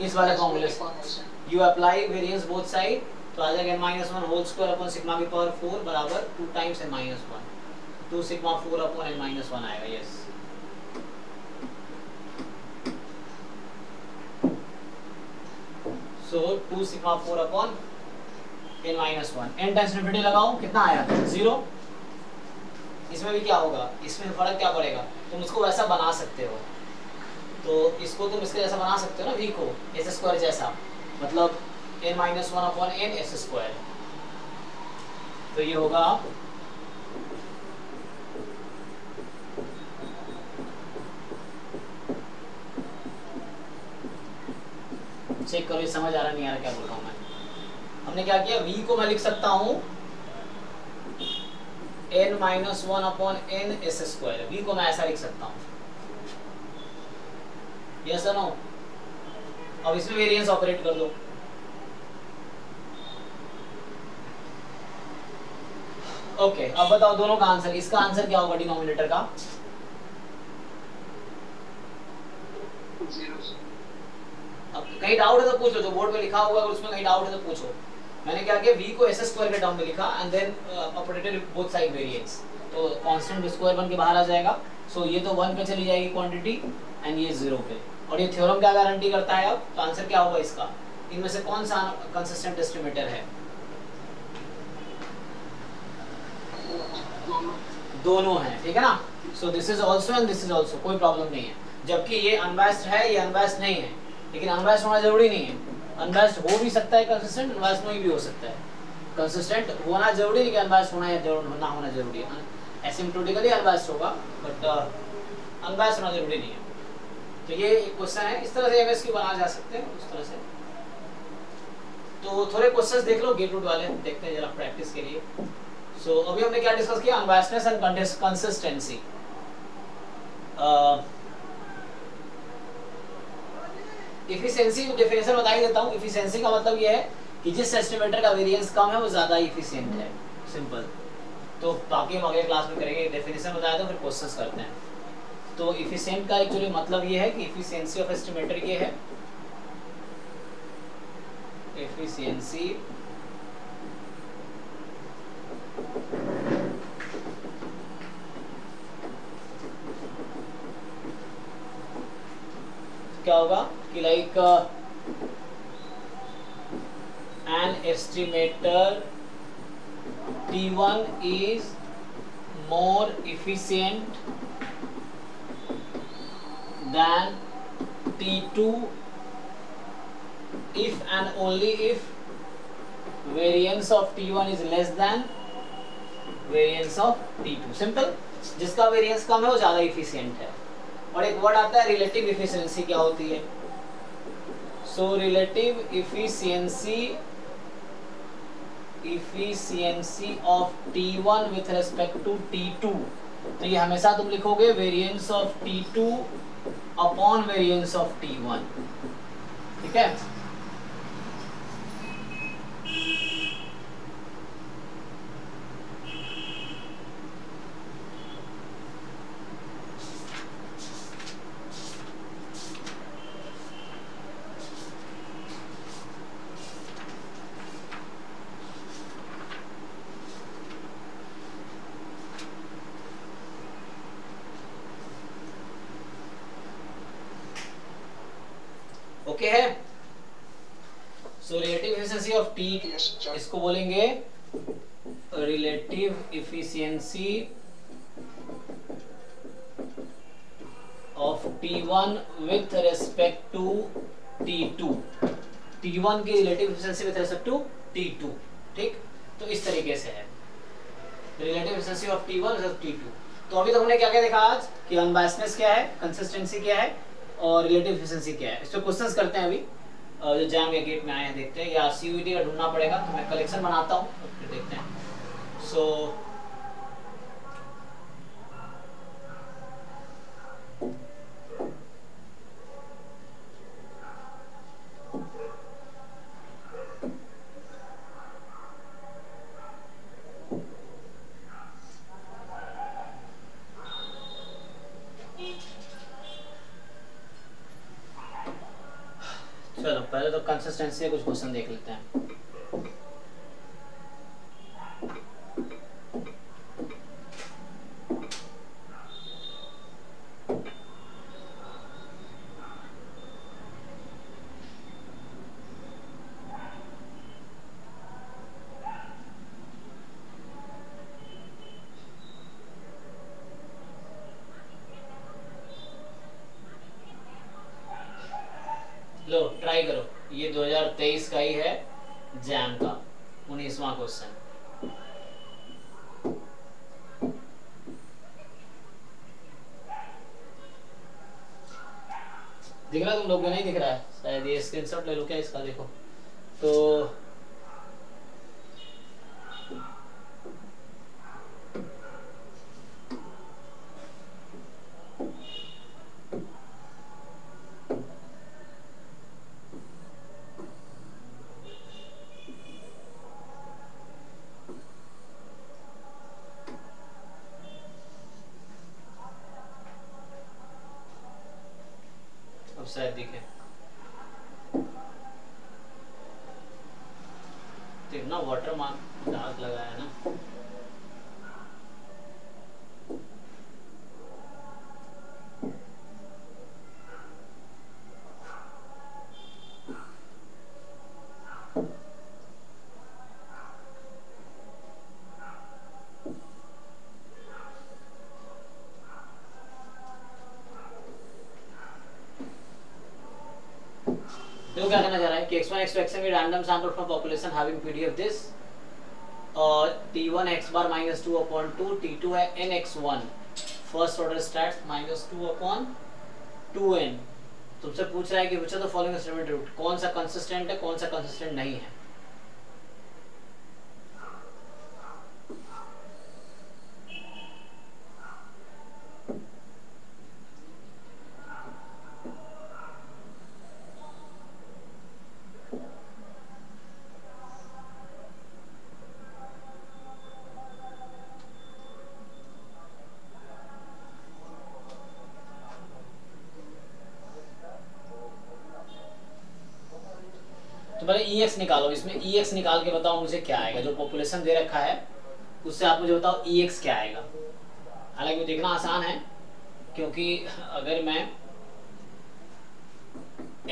इस वाले फॉर्मूले से you apply variance both side तो आ जाएगा n-1 whole square upon sigma की पावर 4 बराबर 2 times n-1, 2 sigma 4 upon n-1 आएगा। Yes so 2 sigma 4 upon n-1, n times infinity लगाओ कितना आया 0। इसमें भी क्या होगा, इसमें फर्क क्या पड़ेगा, तुम इसको वैसा बना सकते हो, तो इसको तुम इसके जैसा बना सकते हो ना, v को एस स्क्वायर जैसा, मतलब n-1 upon n S square. तो ये होगा चेक करो, समझ आ रहा नहीं आ रहा क्या बोल रहा हूं मैं। हमने क्या किया, v को मैं लिख सकता हूं n-1 upon n S square, v को मैं ऐसा लिख सकता हूं, यस और नो। अब इसमें वेरिएंस ऑपरेट कर दो, ओके अब बताओ दोनों का आंसर, इसका आंसर क्या होगा डिनोमिनेटर का, 0। अब कहीं डाउट है तो पूछो, जो बोर्ड पे लिखा हुआ है उसमें कहीं डाउट है तो पूछो। मैंने क्या किया, v को एस स्क्वायर के टर्म में लिखा and then operated both side variance, तो कांस्टेंट स्क्वायर बन के बाहर आ जाएगा। सो ये तो 1 पे चली जाएगी क्वांटिटी एंड ये 0 पे। और ये थ्योरम क्या गारंटी करता है, अब तो आंसर क्या होगा इसका, इनमें से कौन सा कंसिस्टेंट एस्टिमेटर है, दोनों हैं, ठीक है ना। So this is also and this is also, कोई प्रॉब्लम नहीं है। जबकि ये अनबायस्ड है, ये अनबायस्ड नहीं है, लेकिन अनबायस्ड होना जरूरी नहीं है, अनबायस्ड हो भी सकता है कंसिस्टेंट, अनबायस्ड नहीं भी हो सकता है। कंसिस्टेंट होना जरूरी नहीं कि अनबायस्ड होना या ना होना जरूरी है, एसिम्प्टोटिकली अनबायस्ड होगा बट अनबायस्ड होना जरूरी नहीं है। तो ये क्वेश्चन है, इस तरह से एमएसक्यू बना जा सकते हैं उस तरह से। तो थोड़े क्वेश्चंस देख लो गेट रूट वाले, देखते हैं जरा प्रैक्टिस के लिए। सो अभी हमने क्या डिस्कस किया, अनबायस्डनेस एंड कंसिस्टेंसी। इफिशिएंसी डेफिनेशन बता ही देता हूँ। इफिशिएंसी का मतलब ये है कि जिस एस्टिमेटर का वेरिएंस कम है वो ज्यादा इफिशिएंट है, सिंपल। तो बाकी हम अगले क्लास में करेंगे, डेफिनेशन बताया तो फिर क्वेश्चंस करते हैं। तो इफिशिएंट का एक्चुअली मतलब ये है कि इफिशिएंसी ऑफ एस्टिमेटर ये है, एफिशिएंसी क्या होगा कि like an estimator T1 is more efficient than T2 if and only if variance of T1 is less than variance of T2। Simple, जिसका वेरिएंस कम है वो ज्यादा इफिशिएंट है। और एक वर्ड आता है रिलेटिव इफिशिएंसी, क्या होती है। So relative efficiency of T1 with respect to T2, तो ये हमेशा तुम लिखोगे variance of T2 upon variance of T1, ठीक है। ओके है। So relative efficiency of t, इसको बोलेंगे relative efficiency of T1 with respect to T2। T1 की relative efficiency with respect to T2, ठीक। तो इस तरीके से है relative efficiency of T1 with T2। तो अभी तो हमने क्या क्या देखा आज कि अनबायस्डनेस क्या है, कंसिस्टेंसी क्या है, और रिलेटिव एफिशिएंसी क्या है, इस पर क्वेश्चंस करते हैं अभी जो जैम या गेट में आए हैं, देखते हैं, या सीयूईटी का ढूंढना पड़ेगा, तो मैं कलेक्शन बनाता हूँ तो फिर देखते हैं। सो चलो पहले तो कंसिस्टेंसी के कुछ क्वेश्चन देख लेते हैं। लो ट्राई करो, ये 2023 का ही है, जैम का 19वां क्वेश्चन। दिख रहा है तुम लोग को? नहीं दिख रहा है शायद, ये स्क्रीनशॉट ले लो क्या इसका, देखो तो अब शायद दिखे, देखना वाटर मार्क डार्क लगाया है ना। तो क्या कहना चाह रहा है कि x1 x2 xn be random sample from population having PD of this, और t1 x bar minus 2 upon 2, t2 है nx1 first order stats minus 2 upon 2n। तुमसे पूछ रहा है कि which of the following statement root, कौन सा consistent है कौन सा कंसिस्टेंट नहीं है। तो पहले EX निकालो, इसमें EX निकाल के बताओ मुझे क्या आएगा, जो पॉपुलेशन दे रखा है उससे आप मुझे बताओ EX क्या आएगा। हालांकि देखना आसान है, क्योंकि अगर मैं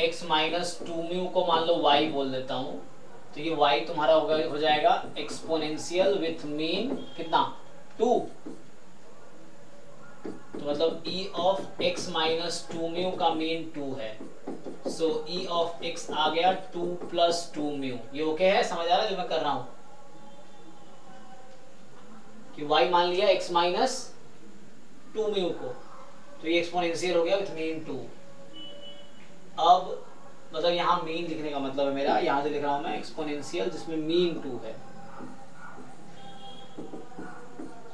x माइनस 2 म्यू को मान लो y बोल देता हूँ, तो ये y तुम्हारा हो जाएगा एक्सपोनेंशियल विथ मीन कितना 2, तो मतलब e of x minus 2 mu का मीन 2 है। सो e ऑफ x आ गया 2 प्लस 2 म्यू। ये ओके है, समझ आ रहा है जो मैं कर रहा हूं कि y मान लिया x माइनस 2 म्यू को, तो ये एक्सपोनेंशियल हो गया विथ मीन 2। अब मतलब यहाँ मीन लिखने का मतलब है मेरा, यहाँ से लिख रहा हूं मैं एक्सपोनेंशियल जिसमें मीन 2 है,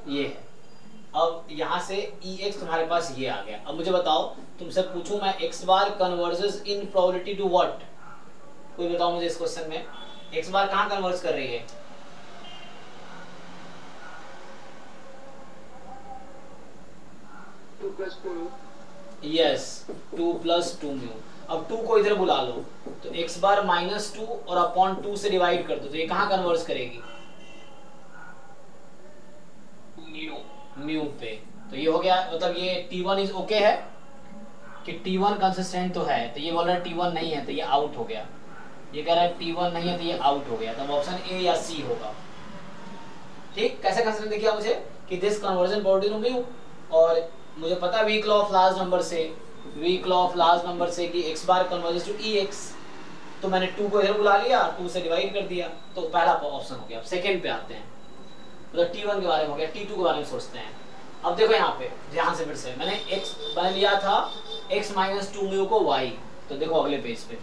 ये है। अब यहाँ से EX तुम्हारे पास ये आ गया। अब मुझे बताओ, तुमसे पूछूं मैं x bar converges in probability to what, कोई बताओ मुझे इस क्वेश्चन में x बार कहाँ कन्वर्ज कर रही है। Yes 2 plus 2 mu. अब 2 को इधर बुला लो, तो x बार माइनस 2 और अपॉन 2 से डिवाइड कर दो, तो ये कहाँ कन्वर्ज करेगी म्यू पे। तो ये हो गया, मतलब ये T1 इज ओके है कि T1 कंसिस्टेंट तो है, तो ये बोल रहा है T1 नहीं है तो ये आउट हो गया, ये कह रहा है T1 नहीं है तो ये आउट हो गया, तब ऑप्शन ए या सी होगा। ठीक, कैसे कंसिस्टेंट देखिए मुझे कि this convergence probability to mu, और मुझे पता है weak law of large number से कि x bar converges to EX, तो मैंने 2 को इधर बुला लिया, 2 से डिवाइड कर दिया, तो पहला ऑप्शन हो गया। अब सेकंड पे आते हैं, मतलब T1 के बारे में हो गया, T2 के बारे में सोचते हैं। अब देखो यहाँ पे ध्यान से, फिर से मैंने x मैंने लिया था x माइनस 2 म्यू को y, तो देखो अगले पेज पे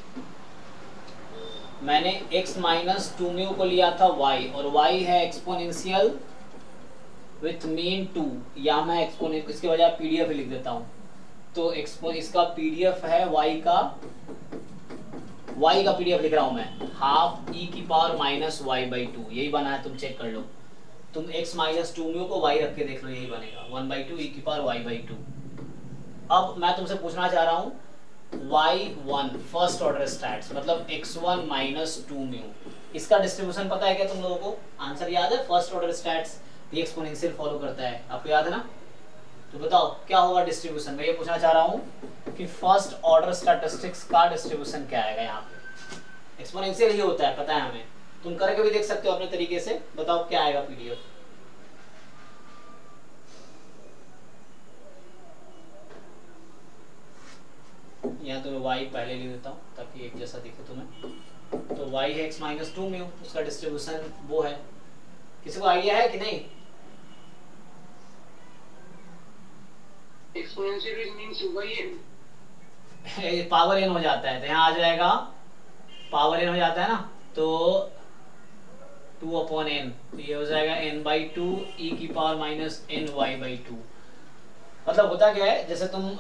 मैंने x माइनस 2 म्यू को लिया था y, और y है एक्सपोनेंशियल विथ मीन 2, या मैं एक्सपोनेंशियल इसके बजाय पीडीएफ लिख देता हूँ। तो इसका पीडीएफ है y का पीडीएफ लिख रहा हूँ मैं, हाफ e की पावर माइनस वाई बाई 2, यही बना है, तुम चेक कर लो। तुम x माइनस 2 म्यू को y रख के देख लो, यही बनेगा 1/2 e की पावर y बाई 2। अब मैं तुमसे पूछना चाह रहा हूँ y1 फर्स्ट ऑर्डर स्टैट्स, मतलब x1 माइनस 2 म्यू, इसका डिस्ट्रीब्यूशन पता है क्या तुम लोगों को? आंसर याद है? फर्स्ट ऑर्डर स्टैट्स ये एक्सपोनेंशियल फॉलो करता है, आपको याद है ना? तो बताओ क्या होगा डिस्ट्रीब्यूशन। मैं ये पूछना चाह रहा हूँ कि फर्स्ट ऑर्डर स्टैटिस्टिक्स का डिस्ट्रीब्यूशन क्या आएगा यहाँ पे। एक्सपोनेंशियल ही होता है, पता है हमें, तुम करके भी देख सकते हो अपने तरीके से। बताओ क्या आएगा पीडीएफ। यहाँ तो मैं y पहले लिख देता हूँ ताकि एक जैसा दिखे तुम्हें। तो y है x माइनस 2 म्यू, उसका डिस्ट्रीब्यूशन वो है। किसी को आइडिया है कि नहीं? Exponential means y power n हो जाता है, तो यहाँ आ जाएगा पावर n हो जाता है ना, तो 2/n, तो ये हो जाएगा n/2 e की पावर माइनस ny/2। मतलब होता क्या है, जैसे तुम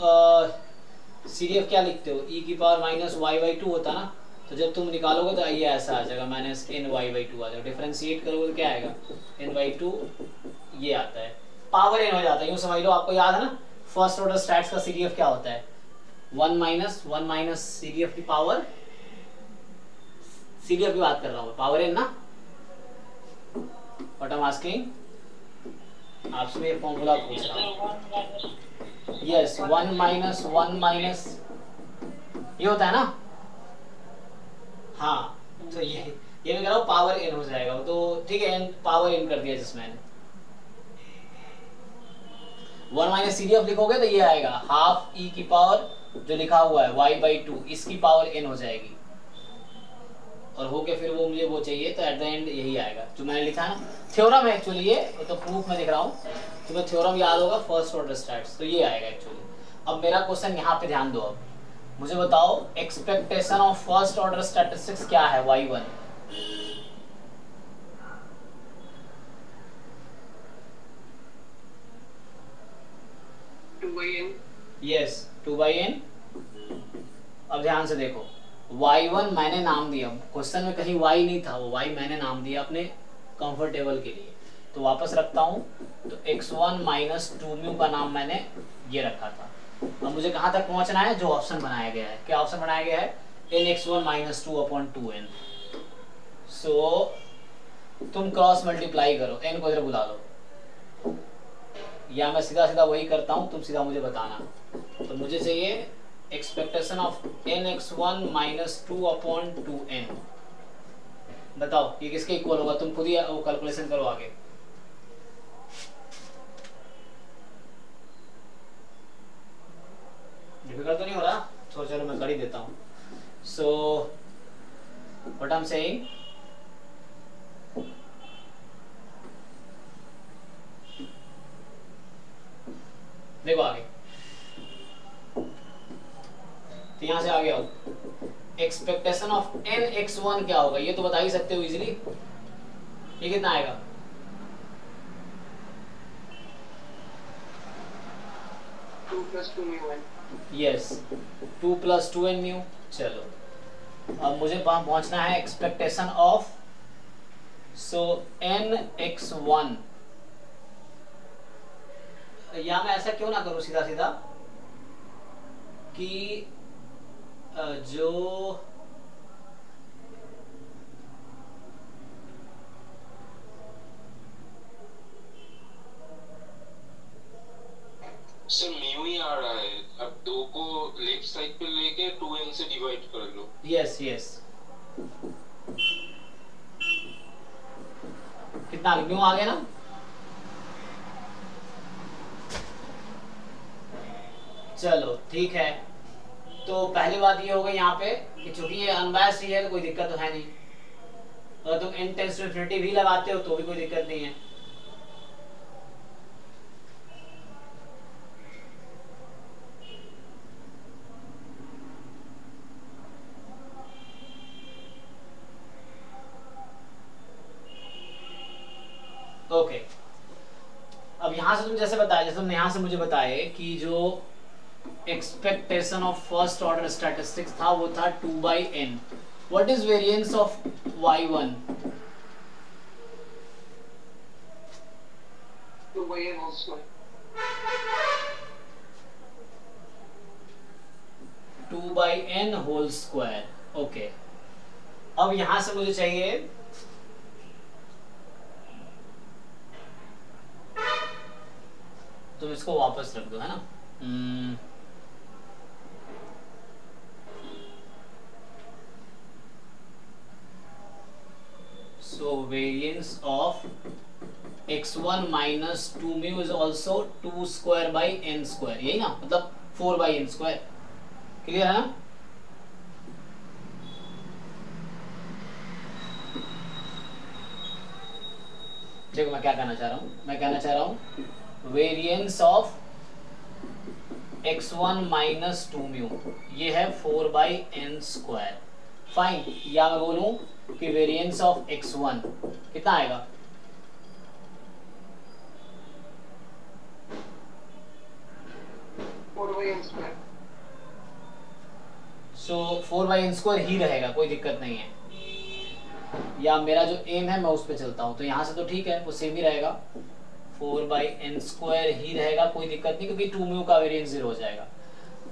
सीडीएफ क्या लिखते हो, e की पावर माइनस y/2 होता ना, तो जब तुम निकालोगे तो ये ऐसा आ जाएगा माइनस ny/2 आ जाएगा। डिफरेंशिएट करोगे तो क्या आएगा n/2, ये आता है, पावर n हो जाता है। यूं समझ लो, आपको याद है ना फर्स्ट ऑर्डर स्टैट्स का सीडीएफ क्या होता है, 1 माइनस सीडीएफ की पावर, सीडीएफ की बात कर रहा हूँ, पावर n ना। व्हाट आई एम आस्किंग, आपसे मैं फॉर्मूला पूछ रहा हूँ। यस, 1 माइनस ये होता है ना, हाँ, तो ये मैं कह रहा हूँ पावर n हो जाएगा, तो ठीक है, n पावर n कर दिया जिसमें 1 माइनस सीडीएफ लिखोगे तो ये आएगा हाफ e की पावर जो लिखा हुआ है y/2, इसकी पावर n हो जाएगी, और हो के फिर वो मुझे वो चाहिए, तो एट द एंड यही आएगा जो मैंने लिखा है ना। थ्योरम है एक्चुअली ये, तो प्रूफ में दिख रहा हूँ, तुम्हें थ्योरम याद होगा फर्स्ट ऑर्डर स्टैट्स, तो ये आएगा एक्चुअली। अब मेरा क्वेश्चन यहाँ पे ध्यान दो, अब मुझे बताओ expectation of first order statistics क्या है y1। Yes, 2/n। अब ध्यान से देखो, y1 मैंने नाम दिया, क्वेश्चन में कहीं y नहीं था, वो y मैंने नाम दिया अपने कंफर्टेबल के लिए, तो वापस रखता हूँ, तो x1 माइनस 2 म्यू का नाम मैंने ये रखा था। अब मुझे कहाँ तक पहुँचना है, जो ऑप्शन बनाया गया है, क्या ऑप्शन बनाया गया है, nx1 माइनस 2/2n। सो तुम क्रॉस मल्टीप्लाई करो, n को इधर बुला लो, या मैं सीधा सीधा वही करता हूँ, तुम सीधा मुझे बताना। तो मुझे चाहिए expectation of nx1 minus 2/2n। बताओ ये किसके इक्वल होगा, तुम खुद ही वो कैलकुलेशन करो आगे। डिफिकल्ट तो नहीं हो रहा, तो चलो मैं कर ही देता हूँ। So what I am saying, देखो आगे, तो यहां से आगे आओ, एक्सपेक्टेशन ऑफ nx1 क्या होगा, ये तो बता ही सकते हो इजीली। ये कितना आएगा, यस 2 + 2n म्यू। चलो अब मुझे पहुंचना है एक्सपेक्टेशन ऑफ, सो nx1, या मैं ऐसा क्यों ना करूं सीधा सीधा कि जो सर म्यू ही आ रहा है, अब 2 को लेफ्ट साइड पे लेके 2n से डिवाइड कर लो। यस यस, कितना म्यू आ गया ना। चलो ठीक है, तो पहली बात ये हो गई यहाँ पे कि चूंकि ये अनबायस्ड ही है तो कोई दिक्कत तो है नहीं, अगर तुम n टेंड्स टू इन्फिनिटी भी लगाते हो तो भी कोई दिक्कत नहीं है। ओके, अब यहां से तुम जैसे बताया, जैसे तुमने यहां से मुझे बताए कि जो expectation of first order statistics था वो था 2/n. What is variance of y1? 2/n whole square. 2/n whole square. Okay, अब यहां से मुझे चाहिए तुम इसको वापस रख दो, है ना. So variance of x1 minus 2 mu is also 2 square by n square. यही ना, मतलब 4 by n square. क्लियर है ना. देखो मैं क्या कहना चाह रहा हूँ, मैं कहना चाह रहा हूँ variance of x1 minus 2 mu, ये है 4 by n स्क्वायर. फाइन. या मैं बोलूं कि वेरिएंस ऑफ x1 कितना आएगा, सो 4 by n स्क्वायर ही रहेगा, कोई दिक्कत नहीं है. या मेरा जो एम है मैं उस पर चलता हूँ, तो यहाँ से तो ठीक है, वो सेम ही रहेगा, 4 by n स्क्वायर ही रहेगा, कोई दिक्कत नहीं, क्योंकि 2 म्यू का वेरिएंस 0 हो जाएगा.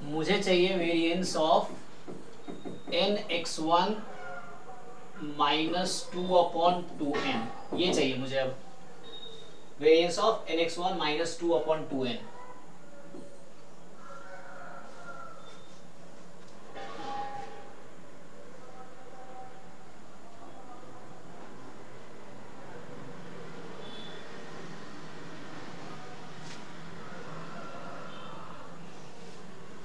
मुझे चाहिए variance of nx1 minus 2/2n. ये चाहिए मुझे अब, variance of nx1 minus 2/2n.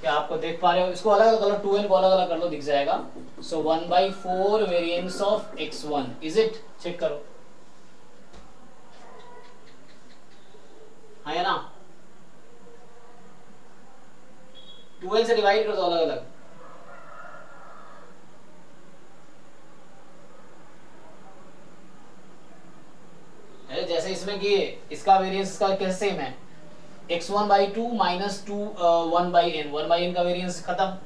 क्या आपको देख पा रहे हो, इसको अलग अलग कलर, 2n को अलग अलग कर लो, दिख जाएगा. So 1/4 variance of x1, is it, check करो, है ना. 2n से डिवाइड कर दो अलग अलग. जैसे इसमें किए, इसका वेरिएंस इसका कैसे सेम है, x1/2 माइनस 1/n, 1/n का वेरिएंस खत्म.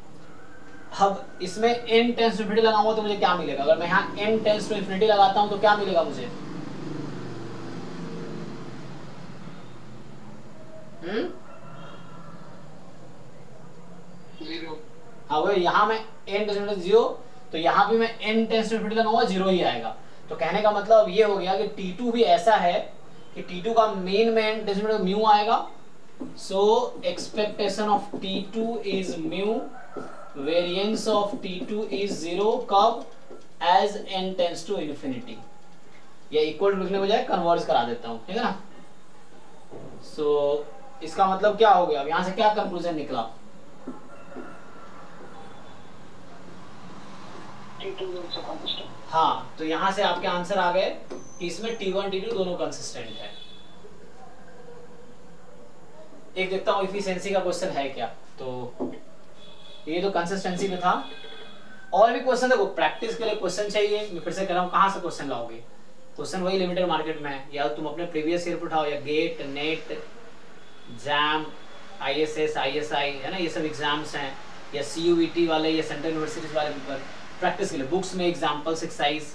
अब इसमें n टेंस टू इन्फिनिटी लगाऊंगा तो मुझे क्या मिलेगा, अगर मैं यहाँ n टेंस टू इन्फिनिटी लगाता हूं तो क्या मिलेगा मुझे, जीरो. हाँ वो यहाँ मैं n टेंस टू 0, तो यहाँ भी मैं n टेंस टू इन्फिनिटी लगाऊंगा 0 ही आएगा. तो कहने का मतलब ये हो गया कि t2 भी ऐसा है कि t2 का मेन में n टेंस टू म्यू आएगा. So expectation of T2 is mu, variance of T2 is 0. कब, as n tends to infinity. या इक्वल लिखने को जाए कन्वर्ज करा देता हूँ, ठीक है ना. So इसका मतलब क्या हो गया, यहाँ से क्या कंक्लूजन निकला, हाँ. तो यहाँ से आपके आंसर आ गए कि इसमें T1 T2 दोनों कंसिस्टेंट है. एक देखता हूँ इफिशिएंसी का क्वेश्चन है क्या, तो ये तो कंसिस्टेंसी में था. और भी क्वेश्चन, देखो प्रैक्टिस के लिए क्वेश्चन चाहिए, मैं फिर से कह रहा हूँ, कहाँ से क्वेश्चन लाओगे, क्वेश्चन वही लिमिटेड मार्केट में है, या तुम अपने प्रीवियस ईयर पे उठाओ, या GATE, NET, JAM, ISS, ISI, है ना, ये सब एग्जाम्स हैं, या CUET वाले या सेंट्रल यूनिवर्सिटीज वाले पेपर. प्रैक्टिस के लिए बुक्स में एग्जाम्पल्स, एक्सरसाइज,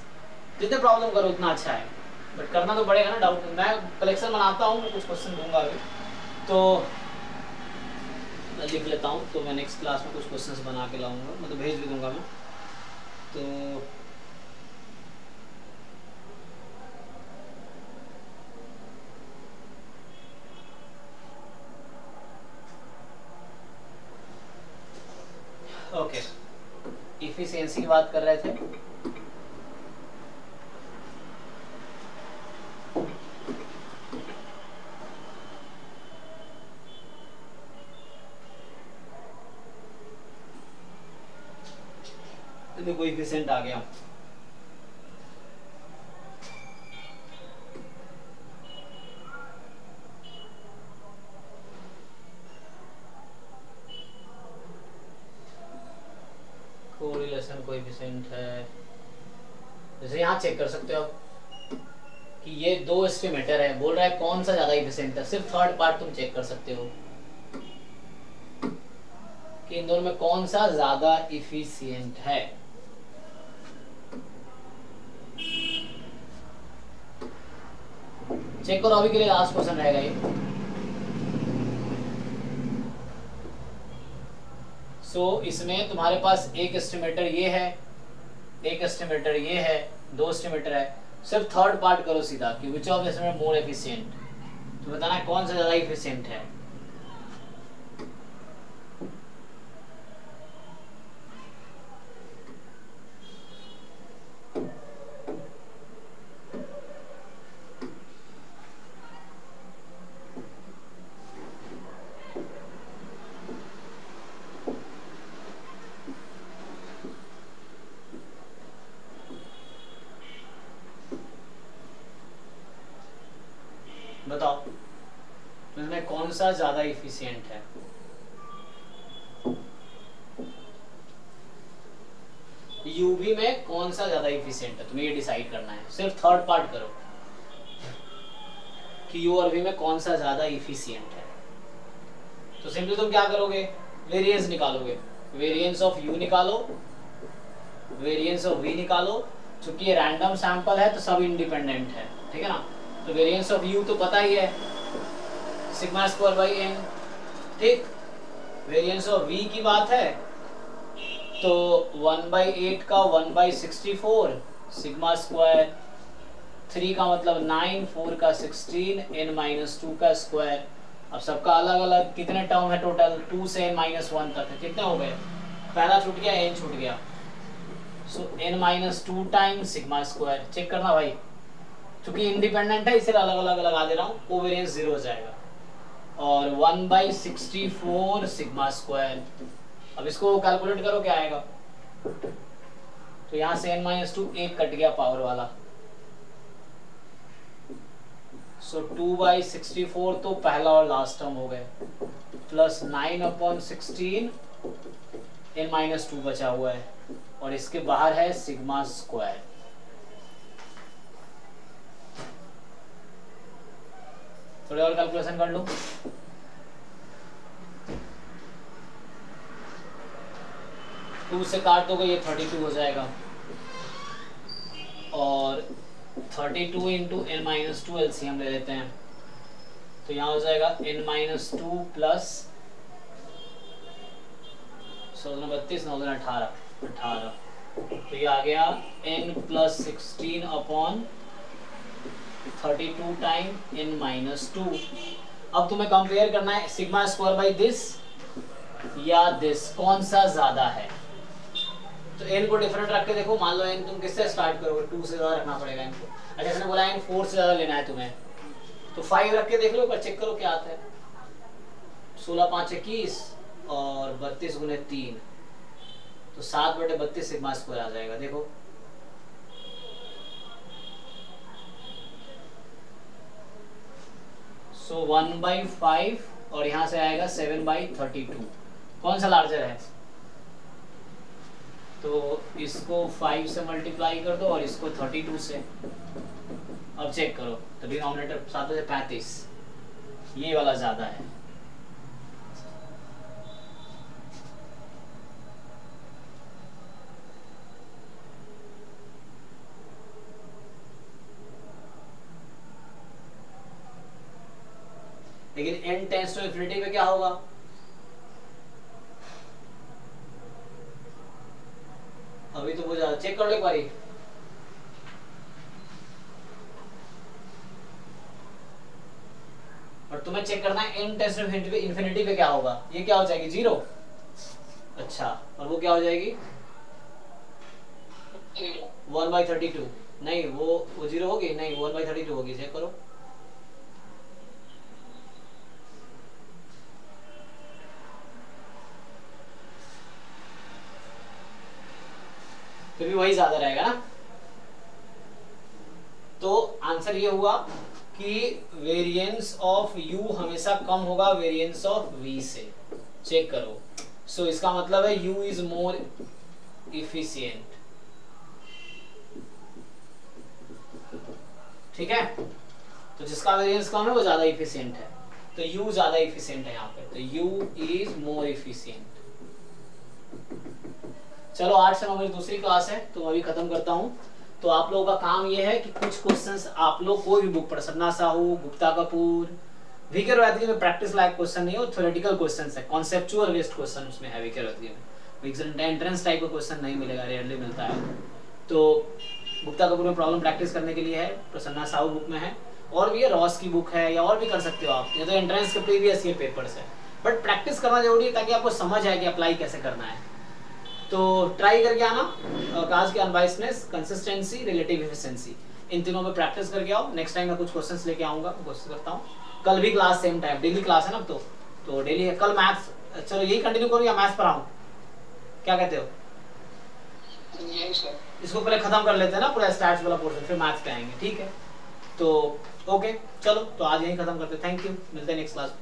जितने प्रॉब्लम करो उतना अच्छा है, बट करना तो पड़ेगा ना. डाउट मैं कलेक्शन बनाता हूँ, मैं कुछ क्वेश्चन दूंगा अभी, तो मैं लिख लेता हूँ, तो मैं नेक्स्ट क्लास में कुछ क्वेश्चंस बना के लाऊंगा, मैं तो भेज भी दूंगा मैं. तो ओके, इफिशिएंसी की बात कर रहे थे. कोएफिशिएंट आ गया, कोरिलेशन कोएफिशिएंट है. जैसे यहाँ चेक कर सकते हो आप कि ये दो एस्टिमेटर है, बोल रहा है कौन सा ज्यादा इफिशिएंट है। सिर्फ थर्ड पार्ट तुम चेक कर सकते हो कि इन दोनों में कौन सा ज्यादा इफिशिएंट है। चेक करो, अभी के लिए लास्ट क्वेश्चन रहेगा ये। इसमें तुम्हारे पास एक एस्टिमेटर ये है, एक एस्टिमेटर ये है, दो एस्टिमेटर है। सिर्फ थर्ड पार्ट करो सीधा कि which of estimator more efficient, तो बताना है कौन सा ज्यादा एफिशिएंट है। बताओ इसमें कौन सा ज्यादा इफिशिएंट है। यूवी में कौन सा ज्यादा इफिशिएंट है, तुम्हें ये डिसाइड करना है। सिर्फ थर्ड पार्ट करो कि यू और वी में कौन सा ज्यादा इफिशिएंट है। तो सिंपली तुम क्या करोगे, वेरिएंस निकालोगे। वेरिएंस ऑफ यू निकालो, वेरिएंस ऑफ वी निकालो। चूंकि ये रैंडम सैंपल है तो सब इंडिपेंडेंट है, ठीक है ना। तो वेरिएंस ऑफ यू तो पता ही है, सिग्मा स्क्वायर बाई एन, ठीक। वेरिएंस ऑफ वी की बात है तो 1/8 का 1/64, सिग्मा स्क्वायर 3 का मतलब 9, 4 का 16, n-2 का स्क्वायर। अब सबका अलग अलग कितने टर्म है टोटल, 2 से n-1 तक है। कितने हो गए, पहला छूट गया, n छूट गया। So n-2 times sigma square. Check करना भाई, क्योंकि इंडिपेंडेंट है इसे अलग अलग लगा दे रहा हूँ, कोवेरिएंस 0 हो जाएगा। और 1/64 सिग्मा स्क्वायर। अब इसको कैलकुलेट करो क्या आएगा, तो यहाँ से n-2 एक कट गया पावर वाला। सो 2/64 तो पहला और लास्ट टर्म हो गए, प्लस 9/16 n-2 बचा हुआ है, और इसके बाहर है सिग्मा स्क्वायर। थोड़ी और कैलकुलेशन कर लो। टू से काट दोगे ये 32 हो जाएगा, और 32 इंटू n-2 एलसीएम ले लेते हैं, तो यहाँ हो जाएगा n-2 प्लस 32 9 18 18, तो ये आ गया n+16 अपॉन 32 टाइम n-2। अब तुम्हें कंपेयर करना है सिग्मा स्क्वायर बाई दिस या दिस, कौन सा ज्यादा है। तो n को डिफरेंट रख के देखो, मान लो n तुम किससे स्टार्ट करोगे, 2 से ज्यादा रखना पड़ेगा इनको। अच्छा इसने बोला n 4 से ज्यादा लेना है तुम्हें, तो 5 रख के देख लो, पर चेक करो क्या आता है। 16×5 = 21 और 32 × 3, तो 7/32 सिग्मा स्क्वायर आ जाएगा। देखो सो 1/5 और यहाँ से आएगा 7/32। कौन सा लार्जर है, तो इसको 5 से मल्टीप्लाई कर दो और इसको 32 से। अब चेक करो, तो डिनोमिनेटर 7 से 35, ये वाला ज्यादा है। लेकिन n टेंड्स टू इंफिनिटी पे क्या होगा, अभी तो वो ज्यादा। चेक कर लो एक बारी, और तुम्हें चेक करना है n टेंड्स टू इंफिनिटी पे क्या होगा। ये क्या हो जाएगी 0, अच्छा, और वो क्या हो जाएगी 1/32। नहीं वो 0 होगी, नहीं 1/32 होगी। चेक करो, फिर भी वही ज्यादा रहेगा ना। तो आंसर ये हुआ कि वेरिएंस ऑफ u हमेशा कम होगा वेरिएंस ऑफ v से। चेक करो, सो इसका मतलब है u इज मोर इफिशिएंट, ठीक है, तो जिसका वेरिएंस कम है वो ज्यादा इफिशिएंट है, तो U ज्यादा इफिशिएंट है यहाँ पे, तो U इज मोर इफिशिएंट। चलो 8 से 9 मेरी दूसरी क्लास है, तो मैं अभी खत्म करता हूँ। तो आप लोगों का काम ये है कि कुछ क्वेश्चंस आप लोग कोई भी बुक पढ़, सन्ना साहू, गुप्ता कपूर, वीके रॉयतगी में प्रैक्टिस लायक क्वेश्चन नहीं है, थ्योरेटिकल क्वेश्चंस है, कॉन्सेप्चुअल बेस्ड क्वेश्चन उसमें है वीके रॉयतगी में, एंट्रेंस टाइप का क्वेश्चन नहीं मिलेगा, रेयरली मिलता है। तो गुप्ता कपूर में प्रॉब्लम प्रैक्टिस करने के लिए है, प्रसन्ना साहू बुक में है, और भी है, रॉस की बुक है, या और भी कर सकते हो आप, ये तो एंट्रेंस के प्रीवियस ईयर पेपर्स है, बट प्रैक्टिस करना जरूरी है ताकि आपको समझ आए कि अप्लाई कैसे करना है। तो ट्राई करके आना, काज की अनबायसनेस, कंसिस्टेंसी, रिलेटिव एफिशिएंसी, इन तीनों में प्रैक्टिस करके आओ। नेक्स्ट टाइम मैं कुछ क्वेश्चंस लेके आऊंगा, कोशिश करता हूँ। कल भी class same time, daily class है ना, तो डेली है। कल मैथ्स, चलो यही कंटिन्यू करूँ या मैथ्स पर आऊँ, क्या कहते हो? यही सर, इसको पहले खत्म कर लेते हैं ना पूरा स्टैट्स वाला पोर्शन, फिर मैथ्स पे आएंगे, ठीक है? तो ओके, चलो तो आज यही खत्म करते हैं। थैंक यू, मिलते हैं नेक्स्ट क्लास।